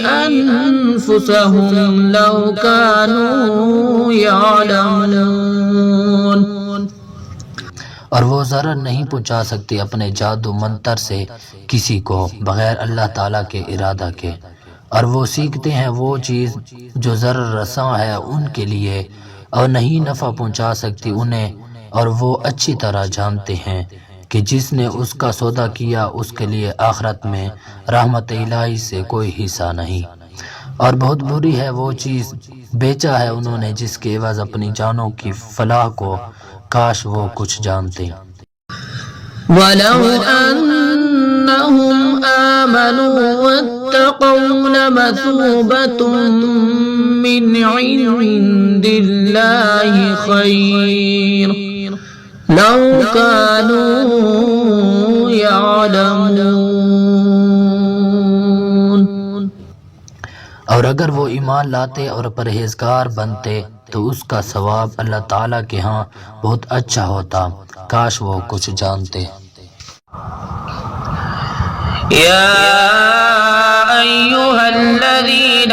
أَنفُسَهُمْ لَوْ كَانُوا يَعْلَمُونَ. اور وہ ضرر نہیں پہنچا سکتے اپنے جادو منتر سے کسی کو بغیر اللہ تعالیٰ کے ارادہ کے، اور وہ سیکھتے ہیں وہ چیز جو ضرر رساں ہے ان کے لیے اور نہیں نفع پہنچا سکتی انہیں، اور وہ اچھی طرح جانتے ہیں کہ جس نے اس کا سودا کیا اس کے لیے آخرت میں رحمت الہی سے کوئی حصہ نہیں، اور بہت بری ہے وہ چیز بیچا ہے انہوں نے جس کے عوض اپنی جانوں کی فلاح کو. کاش وہ کچھ جانتے. وَلَوْ أَنَّهُمْ آمَنُوا وَاتَّقَوْا لَمَثُوبَةٌ مِّنْ عِندِ اللَّهِ خَيْرٌ لَوْ كَانُوا يَعْلَمُونَ. اور اگر وہ ایمان لاتے اور پرہیزگار بنتے تو اس کا ثواب اللہ تعالیٰ کے ہاں بہت اچھا ہوتا. کاش وہ کچھ جانتے. یا أيها الذين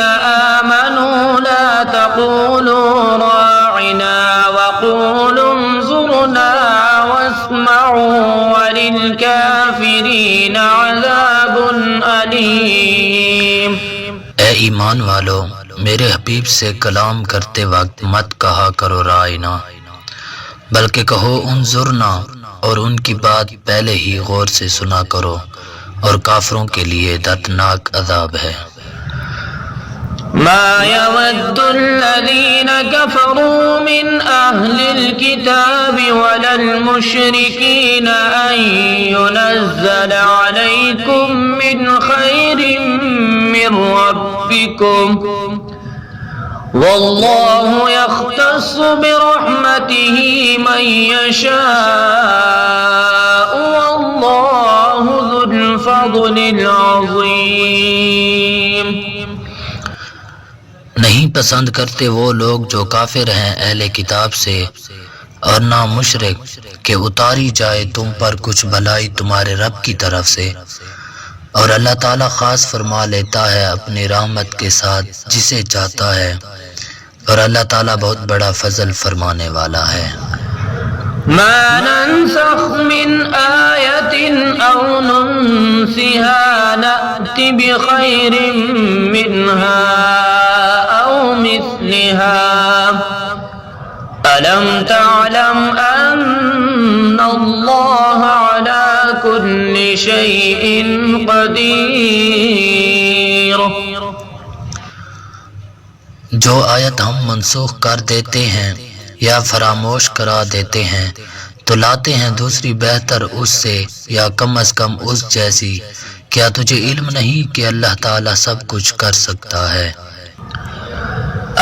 آمنوا لا تقولوا راعنا وقولوا انظرنا واسمعوا وللكافرين عذاب أليم. اے ایمان والو، میرے حبیب سے کلام کرتے وقت مت کہا کرو رائنا، بلکہ کہو انظرنا، اور ان کی بات پہلے ہی غور سے سنا کرو، اور کافروں کے لیے دردناک عذاب ہے. ما يود الذين كفروا من أهل الكتاب ولا المشركين أن ينزل عليكم من خير من ربكم والله يختص برحمته من يشاء والله ذو الفضل العظيم. نہیں پسند کرتے وہ لوگ جو کافر ہیں اہل کتاب سے اور نہ مشرک کہ اتاری جائے تم پر کچھ بھلائی تمہارے رب کی طرف سے، اور اللہ تعالیٰ خاص فرما لیتا ہے اپنی رحمت کے ساتھ جسے چاہتا ہے، اور اللہ تعالیٰ بہت بڑا فضل فرمانے والا ہے. ما ننسخ من آية أو ننسها نأت بخير منها أو مثلها ألم تعلم أن الله على كل شيء قدير. جو آیت ہم منسوخ کر دیتے ہیں یا فراموش کرا دیتے ہیں تو لاتے ہیں دوسری بہتر اس سے یا کم از کم اس جیسی. کیا تجھے علم نہیں کہ اللہ تعالیٰ سب کچھ کر سکتا ہے؟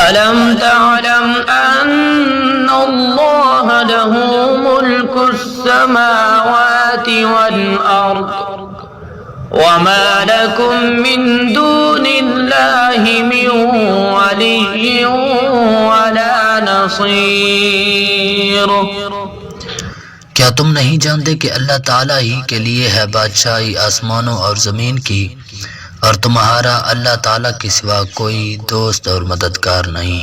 ألم تعلم أن الله له ملك السماوات والأرض وما لكم من دون الله من ولي ولا نصير. کیا تم نہیں جانتے کہ اللہ تعالیٰ ہی کے لیے ہے بادشاہی آسمانوں اور زمین کی، اور تمہارا اللہ تعالیٰ کے سوا کوئی دوست اور مددگار نہیں؟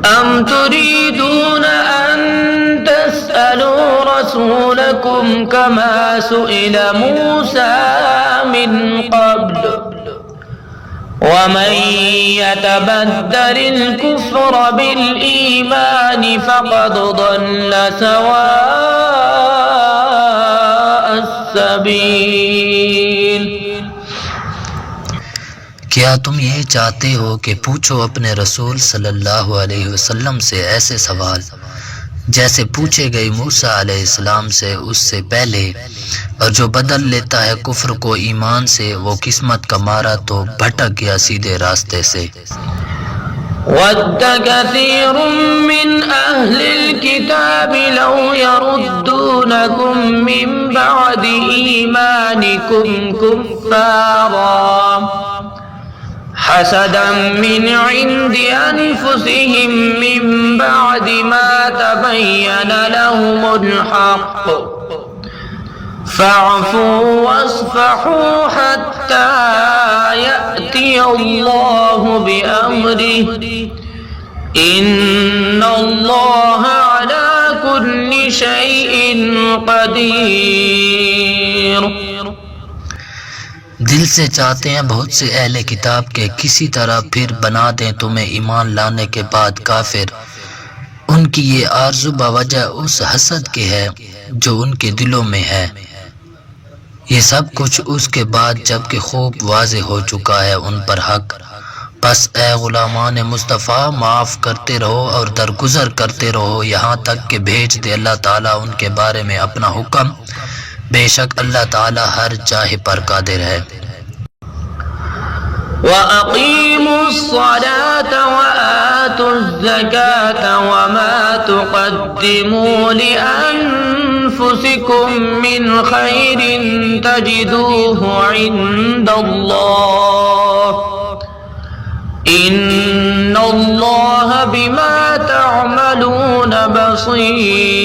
أم تريدون أن تسألوا رسولكم كما سئل موسى من قبل ومن يتبدل الكفر بالإيمان فقد ضل سواء السبيل. کیا تم یہ چاہتے ہو کہ پوچھو اپنے رسول صلی اللہ علیہ وسلم سے ایسے سوال جیسے پوچھے گئے موسیٰ علیہ السلام سے اس سے پہلے، اور جو بدل لیتا ہے کفر کو ایمان سے وہ قسمت کا مارا تو بھٹک گیا سیدھے راستے سے. وَدَّ كَثِيرٌ مِّنْ أَهْلِ الْكِتَابِ لَوْ يَرُدُّونَكُم مِّن بَعْدِ إِيمَانِكُمْ كُفَّارًا حسدا من عند أنفسهم من بعد ما تبين لهم الحق فاعفوا واصفحوا حتى يأتي الله بأمره إن الله على كل شيء قدير. دل سے چاہتے ہیں بہت سے اہل کتاب کے کسی طرح پھر بنا دیں تمہیں ایمان لانے کے بعد کافر. ان کی یہ آرزو بوجہ اس حسد کے ہے جو ان کے دلوں میں ہے. یہ سب کچھ اس کے بعد جب کہ خوب واضح ہو چکا ہے ان پر حق. پس اے غلامان مصطفیٰ معاف کرتے رہو اور درگزر کرتے رہو یہاں تک کہ بھیج دے اللہ تعالیٰ ان کے بارے میں اپنا حکم. بے شک اللہ تعالیٰ ہر چاہے پر قادر ہے. وَأَقِيمُوا الصَّلَاةَ وَآتُوا الزَّكَاةَ وَمَا تُقَدِّمُوا لِأَنفُسِكُم مِّنْ خَيْرٍ تَجِدُوهُ عِندَ اللَّهِ إِنَّ اللَّهَ بِمَا تَعْمَلُونَ بَصِيرٌ.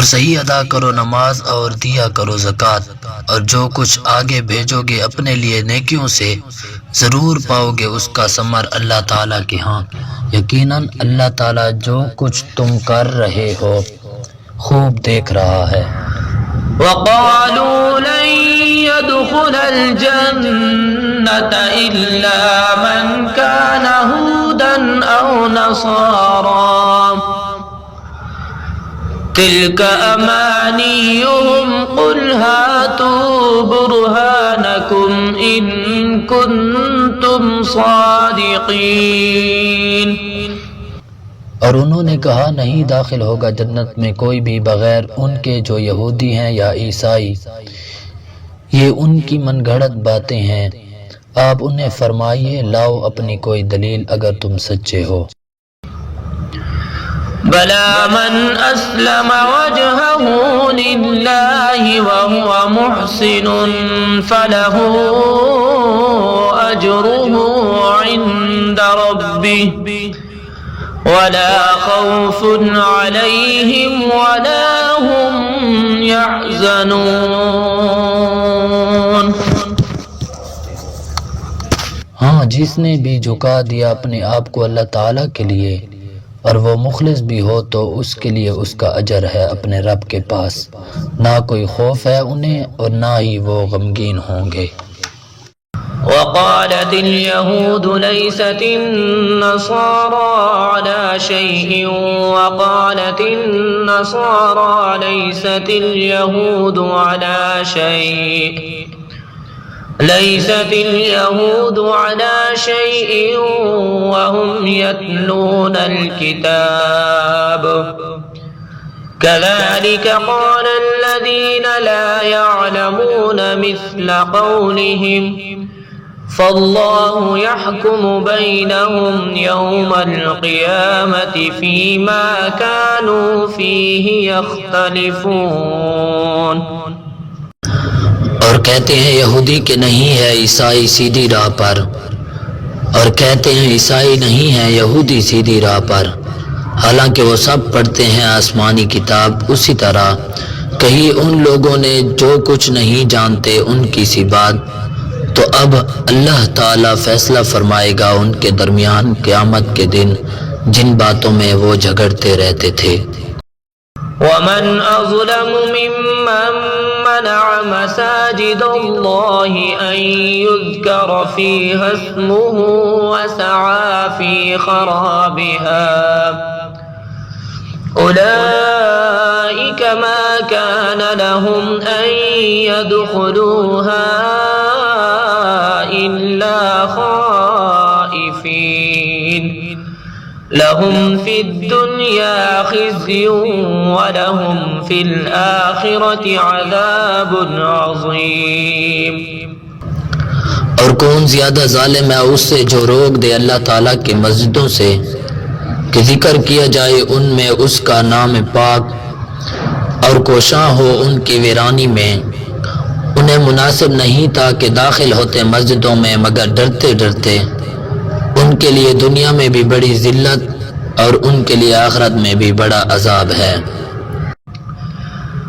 اور صحیح ادا کرو نماز اور دیا کرو زکوٰۃ، اور جو کچھ آگے بھیجو گے اپنے لیے نیکیوں سے ضرور پاؤ گے اس کا ثمر اللہ تعالیٰ کے ہاں، یقیناً اللہ تعالیٰ جو کچھ تم کر رہے ہو خوب دیکھ رہا ہے۔ وقالوا لن يدخل الجنة إلا من كان هودا أو نصارى تلك أمانيهم قل هاتوا برهانكم إن كنتم صادقين۔ اور انہوں نے کہا نہیں داخل ہوگا جنت میں کوئی بھی بغیر ان کے جو یہودی ہیں یا عیسائی، یہ ان کی من گھڑت باتیں ہیں، آپ انہیں فرمائیے لاؤ اپنی کوئی دلیل اگر تم سچے ہو۔ بلى من أسلم وجهه لله وهو محسن فله أجره عند ربه ولا خوف عليهم ولا هم يحزنون۔ ہاں، جس نے بھی جھکا دیا اپنے آپ کو اللہ تعالیٰ کے لیے اور وہ مخلص بھی ہو تو اس کے لیے اس کا اجر ہے اپنے رب کے پاس، نہ کوئی خوف ہے انہیں اور نہ ہی وہ غمگین ہوں گے۔ وقالت اليهود ليست النصارى على شيء وقالت النصارى ليست اليهود على شيء ليست اليهود على شيء وهم يتلون الكتاب كذلك قال الذين لا يعلمون مثل قولهم فالله يحكم بينهم يوم القيامة فيما كانوا فيه يختلفون۔ اور کہتے ہیں یہودی کہ نہیں ہے عیسائی سیدھی راہ پر، اور کہتے ہیں عیسائی نہیں ہے یہودی سیدھی راہ پر، حالانکہ وہ سب پڑھتے ہیں آسمانی کتاب اسی طرح۔ کہیں ان لوگوں نے جو کچھ نہیں جانتے ان کی سی بات، تو اب اللہ تعالیٰ فیصلہ فرمائے گا ان کے درمیان قیامت کے دن جن باتوں میں وہ جھگڑتے رہتے تھے۔ ومن أظلم ممن منع مساجد الله أن يذكر فيها اسمه وسعى في خرابها أولئك ما كان لهم أن يدخلوها إلا خائفين لهم في الدنيا خزي ولهم في الآخرة عذاب عظيم۔ اور کون زیادہ ظالم ہے اس سے جو روک دے اللہ تعالیٰ کی مسجدوں سے کہ ذکر کیا جائے ان میں اس کا نام پاک، اور کوشاں ہو ان کی ویرانی میں۔ انہیں مناسب نہیں تھا کہ داخل ہوتے مسجدوں میں مگر ڈرتے ڈرتے، ان کے لیے دنیا میں بھی بڑی ذلت اور ان کے لیے آخرت میں بھی بڑا عذاب ہے۔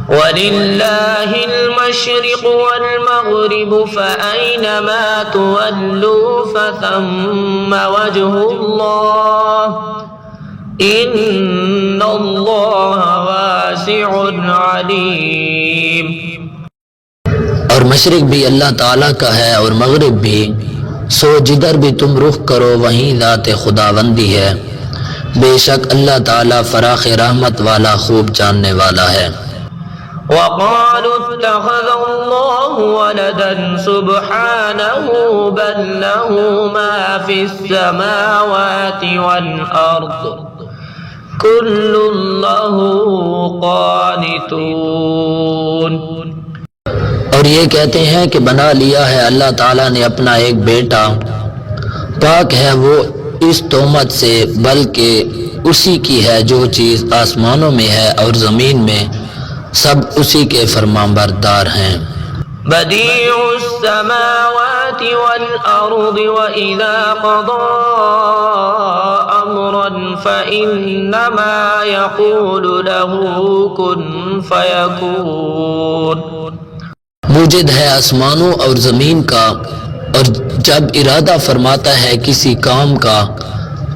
وَلِلَّهِ الْمَشْرِقُ وَالْمَغْرِبُ فَأَيْنَمَا تُوَلُّوا فَثَمَّ وَجْهُ اللَّهِ إِنَّ اللَّهَ وَاسِعٌ عَلِيمٌ۔ اور مشرق بھی اللہ تعالیٰ کا ہے اور مغرب بھی، سو جدھر بھی تم رخ کرو وہیں ذات خداوندی ہے، بے شک اللہ تعالیٰ فراخ رحمت والا خوب جاننے والا ہے۔ وقالوا اتخذ الله ولدا سبحانه بل له ما في السماوات والأرض كل له قانتون۔ اور یہ کہتے ہیں کہ بنا لیا ہے اللہ تعالیٰ نے اپنا ایک بیٹا، پاک ہے وہ اس تہمت سے، بلکہ اسی کی ہے جو چیز آسمانوں میں ہے اور زمین میں، سب اسی کے فرمانبردار ہیں۔ بديع السماوات والأرض وإذا قضى أمرا فإنما يقول له كن فيكون. موجد ہے آسمانوں اور زمین کا، اور جب ارادہ فرماتا ہے کسی کام کا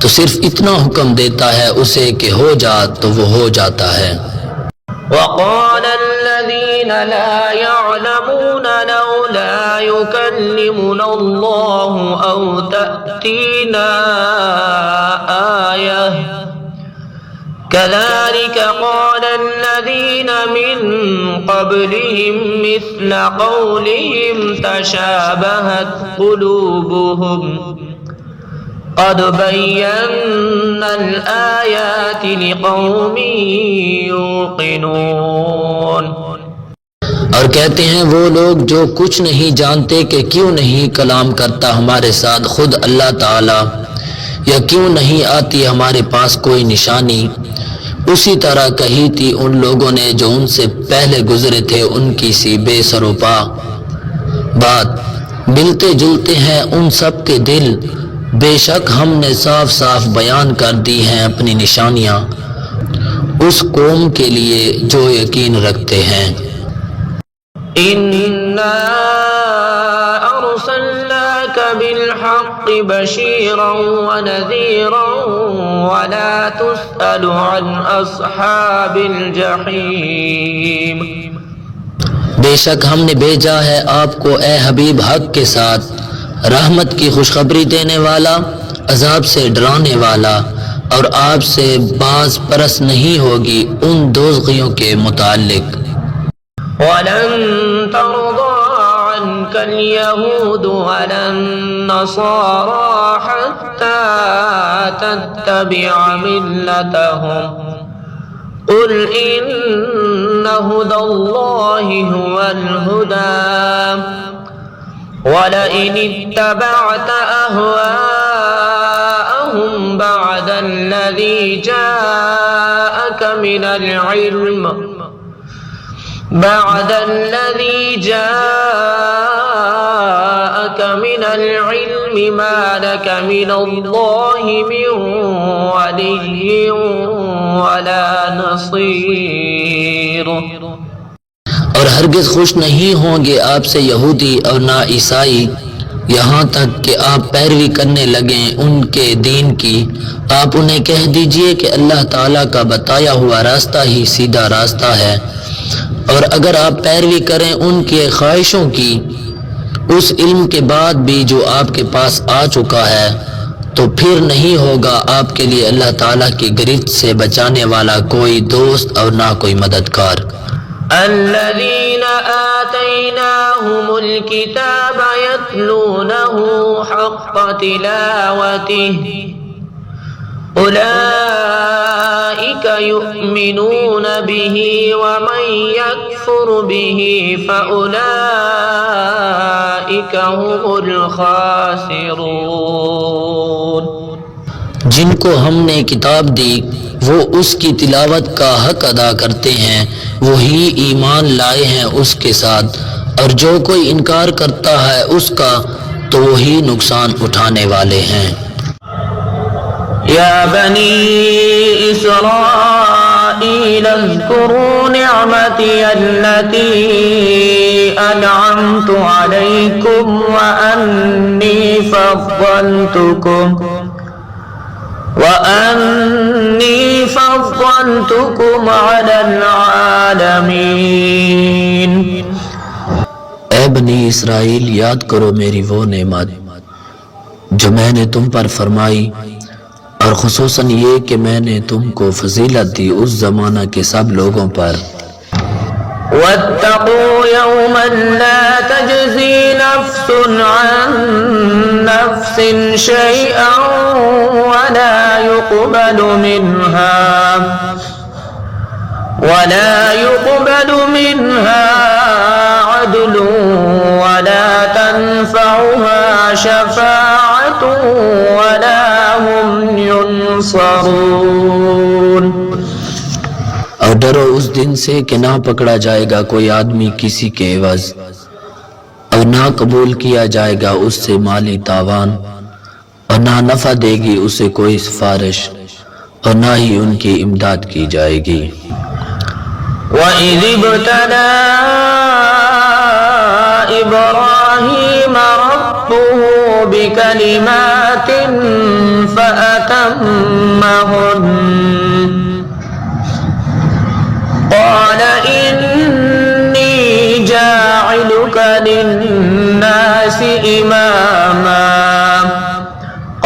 تو صرف اتنا حکم دیتا ہے اسے کہ ہو جا تو وہ ہو جاتا ہے. وقال الذين لا يعلمون لولا يكلمنا الله أو تأتينا آية كذلك قال الذين من قبلهم مثل قولهم تشابهت قلوبهم قد بينا الآيات لقوم يوقنون. اور کہتے ہیں وہ لوگ جو کچھ نہیں جانتے کہ کیوں نہیں کلام کرتا ہمارے ساتھ خود اللہ تعالی، یا کیوں نہیں آتی ہمارے پاس کوئی نشانی. اسی طرح کہی تھی ان لوگوں نے جو ان سے پہلے گزرے تھے ان کی سی بے سر و پا بات. ملتے جلتے ہیں ان سب کے دل، بے شک ہم نے صاف صاف بیان کر دی ہیں اپنی نشانیاں اس قوم کے لیے جو یقین رکھتے ہیں. إنا أرسلناك بالحق بشيرا ونذيرا ولا تسأل عن أصحاب الجحيم. بے شک ہم نے بھیجا ہے آپ کو اے حبیب حق کے ساتھ، رحمت کی خوشخبری دینے والا، عذاب سے ڈرانے والا، اور آپ سے باز پرس نہیں ہوگی ان دوزخیوں کے متعلق. ولن ترضى عنك اليهود ولا النصارى حتى تتبع ملتهم قل إن هدى الله هو الهدى ولئن اتبعت أهواءهم بعد الذي جاءك من العلم ما لك من الله من ولي ولا نصير. اور ہرگز خوش نہیں ہوں گے آپ سے یہودی اور نہ عیسائی یہاں تک کہ آپ پیروی کرنے لگیں ان کے دین کی. آپ انہیں کہہ دیجئے کہ اللہ تعالیٰ کا بتایا ہوا راستہ ہی سیدھا راستہ ہے، اور اگر آپ پیروی کریں ان کے خواہشوں کی اس علم کے بعد بھی جو آپ کے پاس آ چکا ہے، تو پھر نہیں ہوگا آپ کے لیے اللہ تعالیٰ کی گرفت سے بچانے والا کوئی دوست اور نہ کوئی مددگار. الذين آتيناهم الكتاب يتلونه حق تلاوته أولئك يؤمنون به ومن يكفر به فأولئك هم الخاسرون. جن کو ہم نے کتاب دی وہ اس کی تلاوت کا حق ادا کرتے ہیں، وہی ایمان لائے ہیں اس کے ساتھ، اور جو کوئی انکار کرتا ہے اس کا تو وہی نقصان اٹھانے والے ہیں. يا بني إسرائيل اذكروا نعمتي التي أنعمت عليكم وأني فضلتكم على العالمين. اے بنی اسرائیل یاد کرو میری وہ نعمت جو میں نے تم پر فرمائی، اور خصوصاً یہ کہ میں نے تم کو فضیلت دی اس زمانہ کے سب لوگوں پر. واتقوا يوما لا تجزي نفس عن نفس شيئا ولا يقبل منها عدل ولا تنفعها شفاعة ولا هم ينصرون. اور ڈرو اس دن سے کہ نہ پکڑا جائے گا کوئی آدمی کسی کے عوض، اور نہ قبول کیا جائے گا اس سے مالی تاوان، اور نہ نفع دے گی اسے کوئی سفارش، اور نہ ہی ان کی امداد کی جائے گی۔ وَإِذِ ابْتَلَىٰ إِبْرَاهِيمَ رَبُّهُ بِكَلِمَاتٍ فَأَتَمَّهُنَّ قَالَ إِنِّي جَاعِلُكَ لِلنَّاسِ إِمَامًا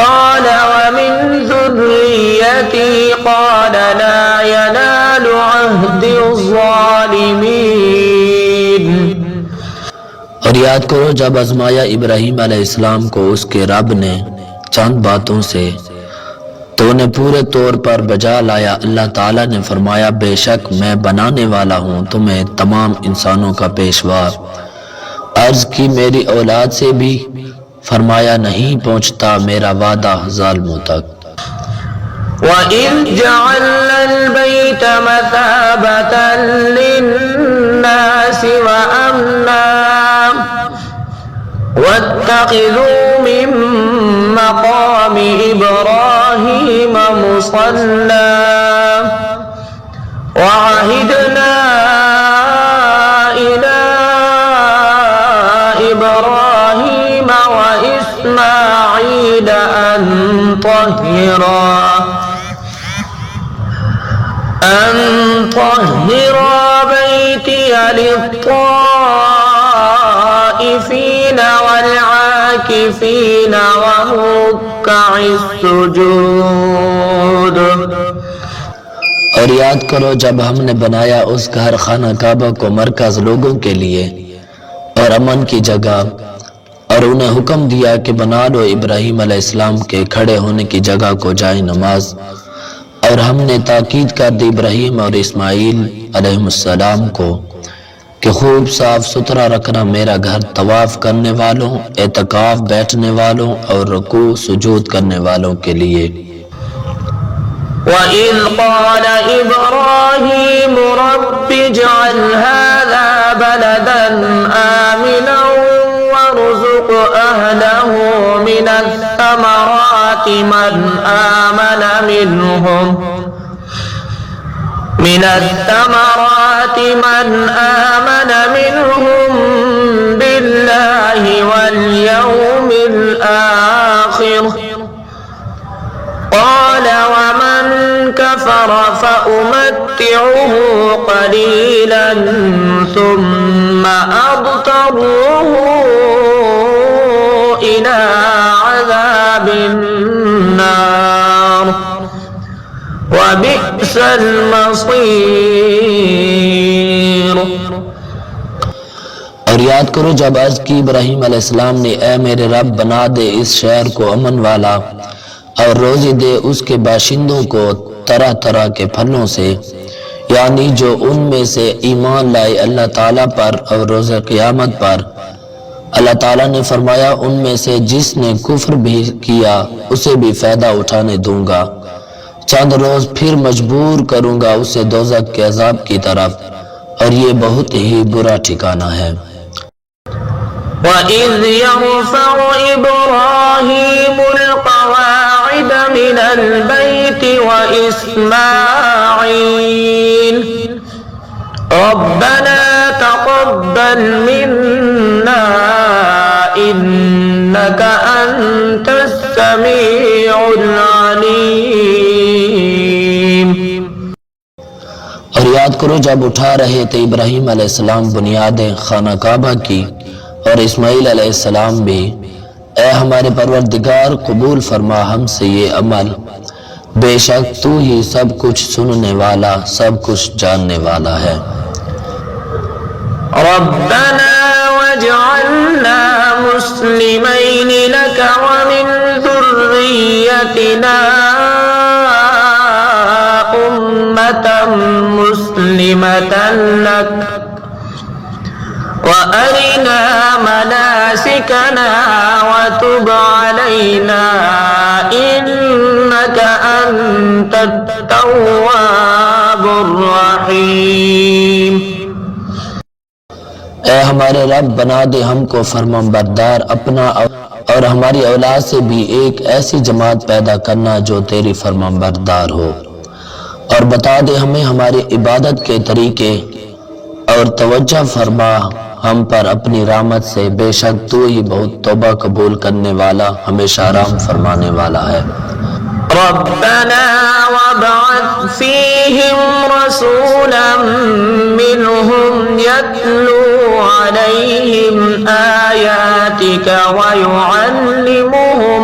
قَالَ وَمِنْ ذُرِّيَّتِي قَالَ لَا يَنَالُ عَهْدِي الظَّالِمِينَ۔ اور یاد کرو جب آزمایا ابراہیم علیہ السلام کو اس کے رب نے چند باتوں سے تو انہیں پورے طور پر بجا لایا۔ اللہ تعالیٰ نے فرمایا بے شک میں بنانے والا ہوں تمہیں تمام انسانوں کا پیشوا۔ عرض کی میری اولاد سے بھی؟ فرمایا نہیں پہنچتا میرا وعدہ ظالموں تک۔ وَإِذْ جَعَلْنَا الْبَيْتَ مَثَابَةً لِلنَّاسِ وَأَمْنًا وَاتَّخِذُوا مِن مَّقَامِ إِبْرَاهِيمَ مُصَلًّى وَعَهِدْنَا إِلَىٰ إِبْرَاهِيمَ وَإِسْمَاعِيلَ أَن طَهِّرَا بَيْتِيَ لِلطَّائِفِينَ وَالْعَاكِفِينَ وَرُكَّعِ السُّجُودِ۔ اور یاد کرو جب ہم نے بنایا اس گھر خانہ کعبہ کو مرکز لوگوں کے لیے اور امن کی جگہ، اور انہیں حکم دیا کہ بنا لو ابراہیم علیہ السلام کے کھڑے ہونے کی جگہ کو جائے نماز، اور ہم نے تاکید کر دی ابراہیم اور اسماعیل علیہ السلام کو کہ خوب صاف ستھرا رکھنا میرا گھر طواف کرنے والوں، اعتکاف بیٹھنے والوں اور رکوع سجود کرنے والوں کے لیے۔ وَإِذْ قَالَ إِبْرَاهِيمُ رَبِّ اجْعَلْ هَٰذَا بَلَدًا آمِنًا وَارْزُقْ أَهْلَهُ مِنَ الثَّمَرَاتِ مَنْ آمَنَ مِنْهُم بِاللَّهِ وَالْيَوْمِ الْآخِرِ قَالَ وَمَنْ كَفَرَ فَأُمَتِّعُهُ قَلِيلًا ثُمَّ أَضْطَرُّهُ إِلَىٰ عَذَابِ النَّارِ وَبِئْسَ الْمَصِيرُ۔ اور یاد کرو جب عرض کی ابراہیم علیہ السلام نے اے میرے رب بنا دے اس شہر کو امن والا اور روزی دے اس کے باشندوں کو طرح طرح کے پھلوں سے، یعنی جو ان میں سے ایمان لائے اللہ تعالیٰ پر اور روز قیامت پر۔ اللہ تعالیٰ نے فرمایا ان میں سے جس نے کفر بھی کیا اسے بھی فائدہ اٹھانے دوں گا، چند روز پھر مجبور کروں گا اسے دوزخ کے عذاب کی طرف، اور یہ بہت ہی برا ٹھکانہ ہے۔ وَإِذْ يَرْفَعُ إِبْرَاهِيمُ الْقَوَاعِدَ مِنَ الْبَيْتِ وَإِسْمَاعِيلُ رَبَّنَا تَقَبَّلْ مِنَّا إِنَّكَ أَنْتَ السَّمِيعُ الْعَلِيمُ۔ اور یاد کرو جب اٹھا رہے تھے ابراہیم علیہ السلام بنیادیں خانہ کعبہ کی اور اسماعیل علیہ السلام بھی، اے ہمارے پروردگار قبول فرما ہم سے یہ عمل، بے شک تو ہی سب کچھ سننے والا سب کچھ جاننے والا ہے۔ ربنا واجعلنا مسلمين لك ومن ذريتنا أمة مسلمة لك وأرنا مناسكنا وتب علينا إنك أنت التواب الرحيم۔ اے ہمارے رب بنا دے ہم کو فرمانبردار اپنا اور ہماری اولاد سے بھی ایک ایسی جماعت پیدا کرنا جو تیری فرمانبردار ہو، اور بتا دے ہمیں ہماری عبادت کے طریقے، اور توجہ فرما ہم پر اپنی رحمت سے، بے شک تو ہی بہت توبہ قبول کرنے والا ہمیشہ رحم فرمانے والا ہے۔ ربنا وابعث فيهم رسولا منهم يتلو عليهم آياتك ويعلمهم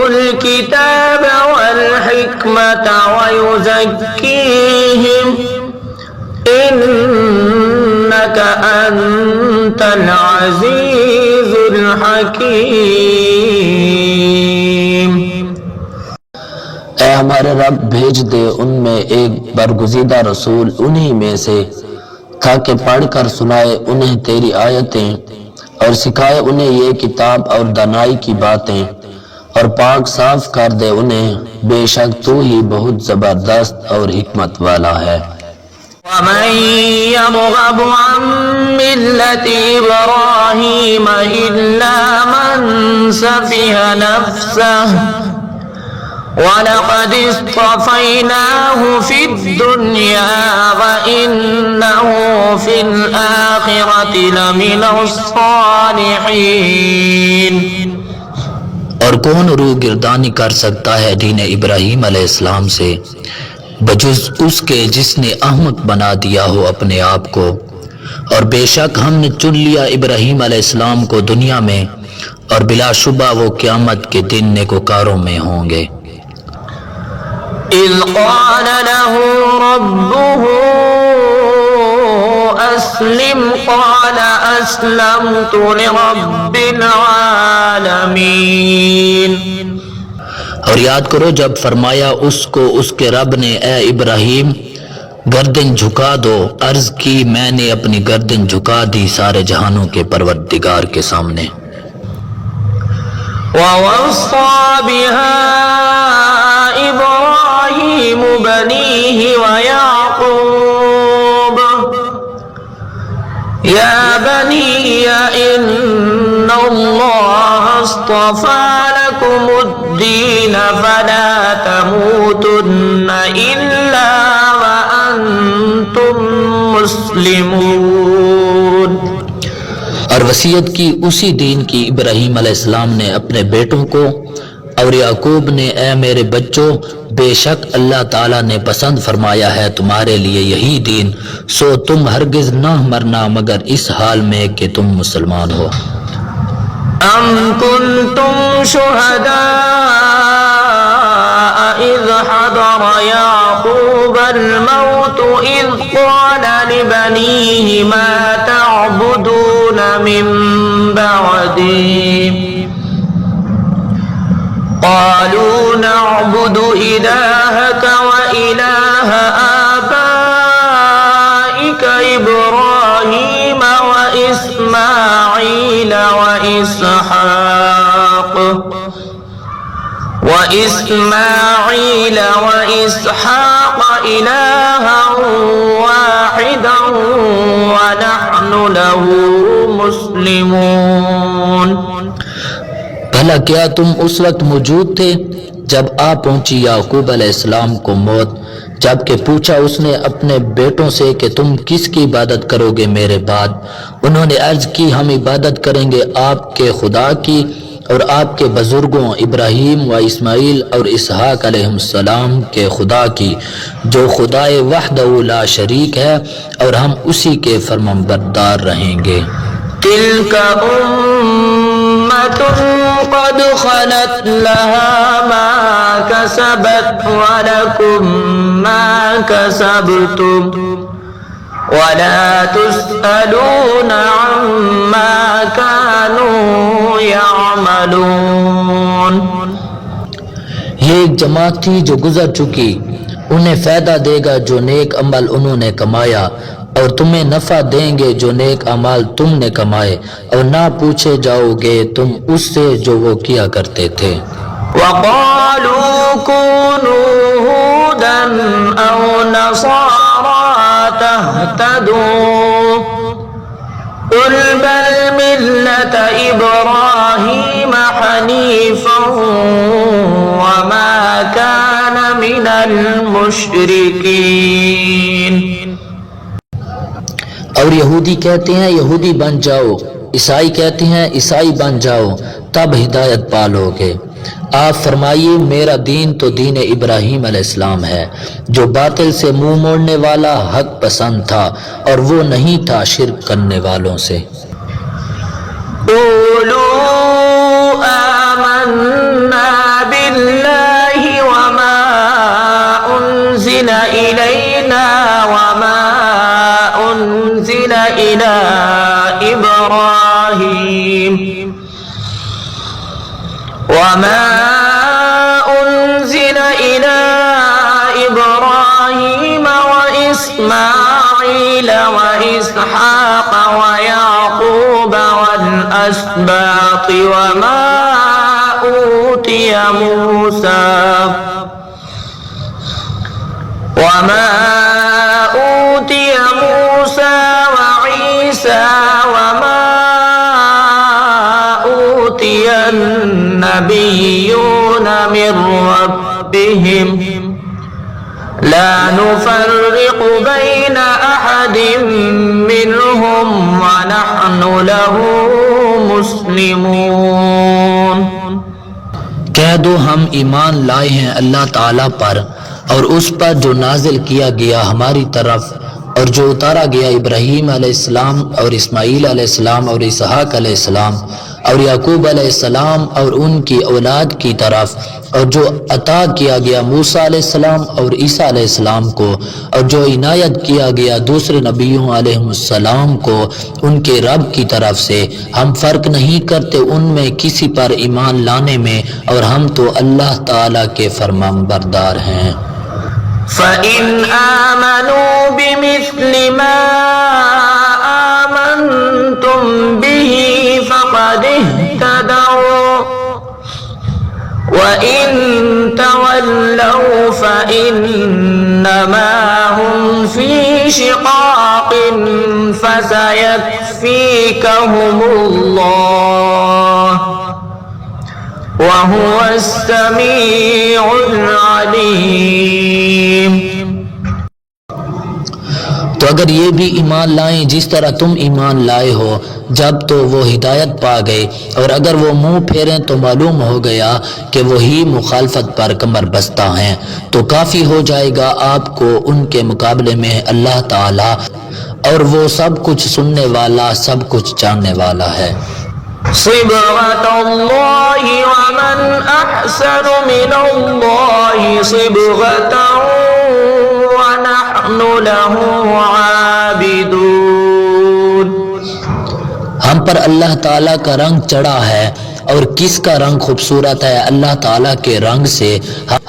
الكتاب والحكمة ويزكيهم إنك أنت العزيز الحكيم۔ اے ہمارے رب بھیج دے ان میں ایک برگزیدہ رسول انہی میں سے، تاکہ پڑھ کر سنائے انہیں تیری آیتیں اور سکھائے انہیں یہ کتاب اور دانائی کی باتیں، اور پاک صاف کر دے انہیں، بے شک تو ہی بہت زبردست اور حکمت والا ہے۔ ومن يرغب عن ملة إبراهيم إلا من سفه نفسه ولقد اصطفيناه في الدنيا وإنه في الآخرة لمن الصالحين۔ اور کون روح گردانی کر سکتا ہے دین ابراہیم علیہ السلام سے بجز اس کے جس نے احمق بنا دیا ہو اپنے آپ کو، اور بے شک ہم نے چن لیا ابراہیم علیہ السلام کو دنیا میں، اور بلا شبہ وہ قیامت کے دن نیکوکاروں میں ہوں گے۔ إذ قال له ربه أسلم قال أسلمت لرب العالمين۔ اور یاد کرو جب فرمایا اس کو اس کے رب نے، اے ابراہیم گردن جھکا دو، عرض کی میں نے اپنی گردن جھکا دی سارے جہانوں کے پروردگار کے سامنے۔ ووصى بها إبراهيم بنيه ويعقوب يا بني إن الله اصطفى لكم الدين فلا تموتن إلا وأنتم مسلمون۔ اور وصیت کی اسی دین کی ابراہیم علیہ السلام نے اپنے بیٹوں کو، اور یعقوب نے، اے میرے بچوں بے شک اللہ تعالیٰ نے پسند فرمایا ہے تمہارے لیے یہی دین، سو تم ہرگز نہ مرنا مگر اس حال میں کہ تم مسلمان ہو۔ أم كنتم شهداء إذ حضر يعقوب الموت إذ قال لبنيه ما تعبدون من بعدي قالوا نعبد إلهك وإله آبائك إبراهيم وإسماعيل وإسحاق إلها واحدا ونحن له مسلمون۔ بھلا کیا تم اس وقت موجود تھے جب آ پہنچی یعقوب علیہ السلام کو موت، جبکہ پوچھا اس نے اپنے بیٹوں سے کہ تم کس کی عبادت کرو گے میرے بعد؟ انہوں نے عرض کی ہم عبادت کریں گے آپ کے خدا کی اور آپ کے بزرگوں ابراہیم و اسماعیل اور اسحاق علیہ السلام کے خدا کی، جو خدائے وحدہ لا شریک ہے، اور ہم اسی کے فرمانبردار رہیں گے۔ تلك أمة قد خلت لها ما كسبت ولكم ما كسبتم ولا تسألون عما كانوا يعملون۔ یہ ایک جماعت تھی جو گزر چکی، انہیں فائدہ دے گا جو نیک عمل انہوں نے کمایا، اور تمہیں نفع دیں گے جو نیک اعمال تم نے کمائے، اور نہ پوچھے جاؤ گے تم اس سے جو وہ کیا کرتے تھے۔ وقالوا كونوا هودا أو نصارى تهتدوا قل بل ملة إبراهيم حنيفا وما كان من المشركين. اور یہودی کہتے ہیں یہودی بن جاؤ، عیسائی کہتے ہیں عیسائی بن جاؤ، تب ہدایت پالو گے. آپ فرمائیے میرا دین تو دین ابراہیم علیہ السلام ہے جو باطل سے منہ موڑنے والا حق پسند تھا اور وہ نہیں تھا شرک کرنے والوں سے. قولوا آمنا بالله وما أنزل إلينا وما أنزل إلى إبراهيم وإسماعيل وإسحاق ويعقوب والأسباط وما أوتي موسى وعيسى وما أوتي النبيون من ربهم لا نفرق بين أحد منهم ونحن له مسلمون. کہہ دو ہم ایمان لائے ہیں اللہ تعالیٰ پر اور اس پر جو نازل کیا گیا ہماری طرف اور جو اتارا گیا ابراہیم علیہ السلام اور اسماعیل علیہ السلام اور اسحاق علیہ السلام اور یعقوب علیہ السلام اور ان کی اولاد کی طرف اور جو عطا کیا گیا موسیٰ علیہ السلام اور عیسیٰ علیہ السلام کو اور جو عنایت کیا گیا دوسرے نبیوں علیہ السلام کو ان کے رب کی طرف سے. ہم فرق نہیں کرتے ان میں کسی پر ایمان لانے میں اور ہم تو اللہ تعالیٰ کے فرمانبردار ہیں. فَإِنْ آمَنُوا بِمِثْلِ مَا آمَنْتُمْ بِهِ فَقَدِ اهْتَدَوْا وَإِنْ تَوَلَّوْا فَإِنَّمَا هُمْ فِي شِقَاقٍ فَسَيَكْفِيكَهُمُ اللَّهُ وَهُوَ السَّمِيعُ الْعَلِيمُ. تو اگر یہ بھی ایمان لائیں جس طرح تم ایمان لائے ہو جب تو وہ ہدایت پا گئے، اور اگر وہ منہ پھیریں تو معلوم ہو گیا کہ وہی مخالفت پر کمر بستہ ہیں، تو کافی ہو جائے گا آپ کو ان کے مقابلے میں اللہ تعالی، اور وہ سب کچھ سننے والا سب کچھ جاننے والا ہے. صبغة الله ومن أحسن من الله صبغة ونحن له عابدون. ہم پر اللہ تعالیٰ کا رنگ چڑھا ہے اور کس کا رنگ خوبصورت ہے اللہ تعالیٰ کے رنگ سے،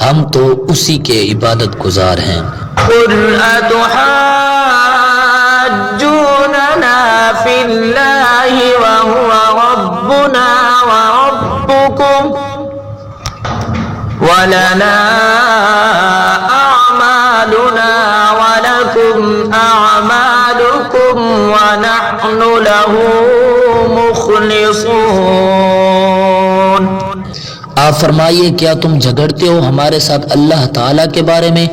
ہم تو اسی کے عبادت گزار ہیں. قل أتحاجوننا في الله وهو ربنا وربكم ولنا أعمالنا ولكم أعمالكم ونحن له مخلصون. آپ فرمائیے کیا تم جھگڑتے ہو ہمارے ساتھ اللہ تعالیٰ کے بارے میں،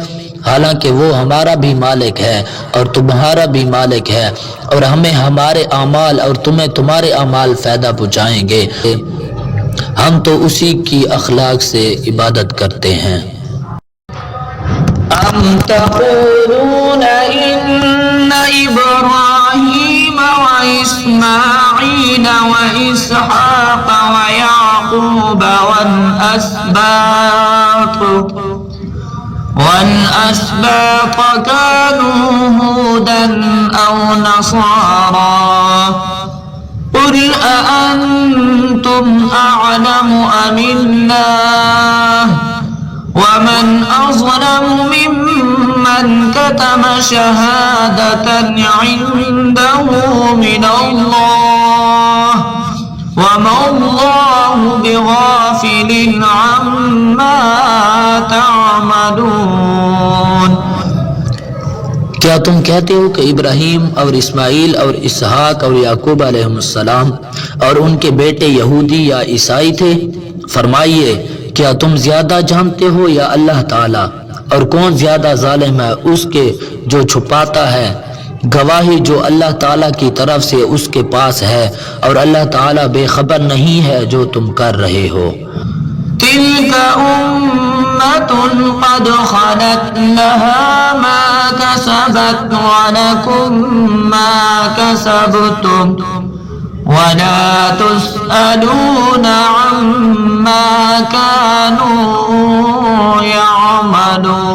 حالانکہ وہ ہمارا بھی مالک ہے اور تمہارا بھی مالک ہے، اور ہمیں ہمارے اعمال اور تمہیں تمہارے اعمال فائدہ پہنچائیں گے. ہم تو اسی کی اخلاق سے عبادت کرتے ہیں. أم تقولون إن إبراهيم وإسماعيل وإسحاق ويعقوب والأسباط كانوا هودا أو نصارى قل أأنتم أعلم أم الله ومن أظلم ممن كتم شهادة عنده من الله وما الله بغافل عما ما تعملون. کیا تم کہتے ہو کہ ابراہیم اور اسماعیل اور اسحاق اور یعقوب علیہ السلام اور ان کے بیٹے یہودی یا عیسائی تھے؟ فرمائیے کیا تم زیادہ جانتے ہو یا اللہ تعالی؟ اور کون زیادہ ظالم ہے اس کے جو چھپاتا ہے گواہی جو اللہ تعالیٰ کی طرف سے اس کے پاس ہے، اور اللہ تعالیٰ بے خبر نہیں ہے جو تم کر رہے ہو. تلك أمة قد خلت لها ما كسبت ولكم ما كسبتم ولا تسألون عما كانوا يعملون.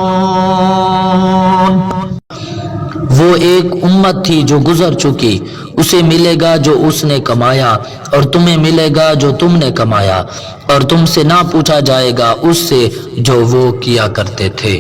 وہ ایک امت تھی جو گزر چکی، اسے ملے گا جو اس نے کمایا اور تمہیں ملے گا جو تم نے کمایا، اور تم سے نہ پوچھا جائے گا اس سے جو وہ کیا کرتے تھے.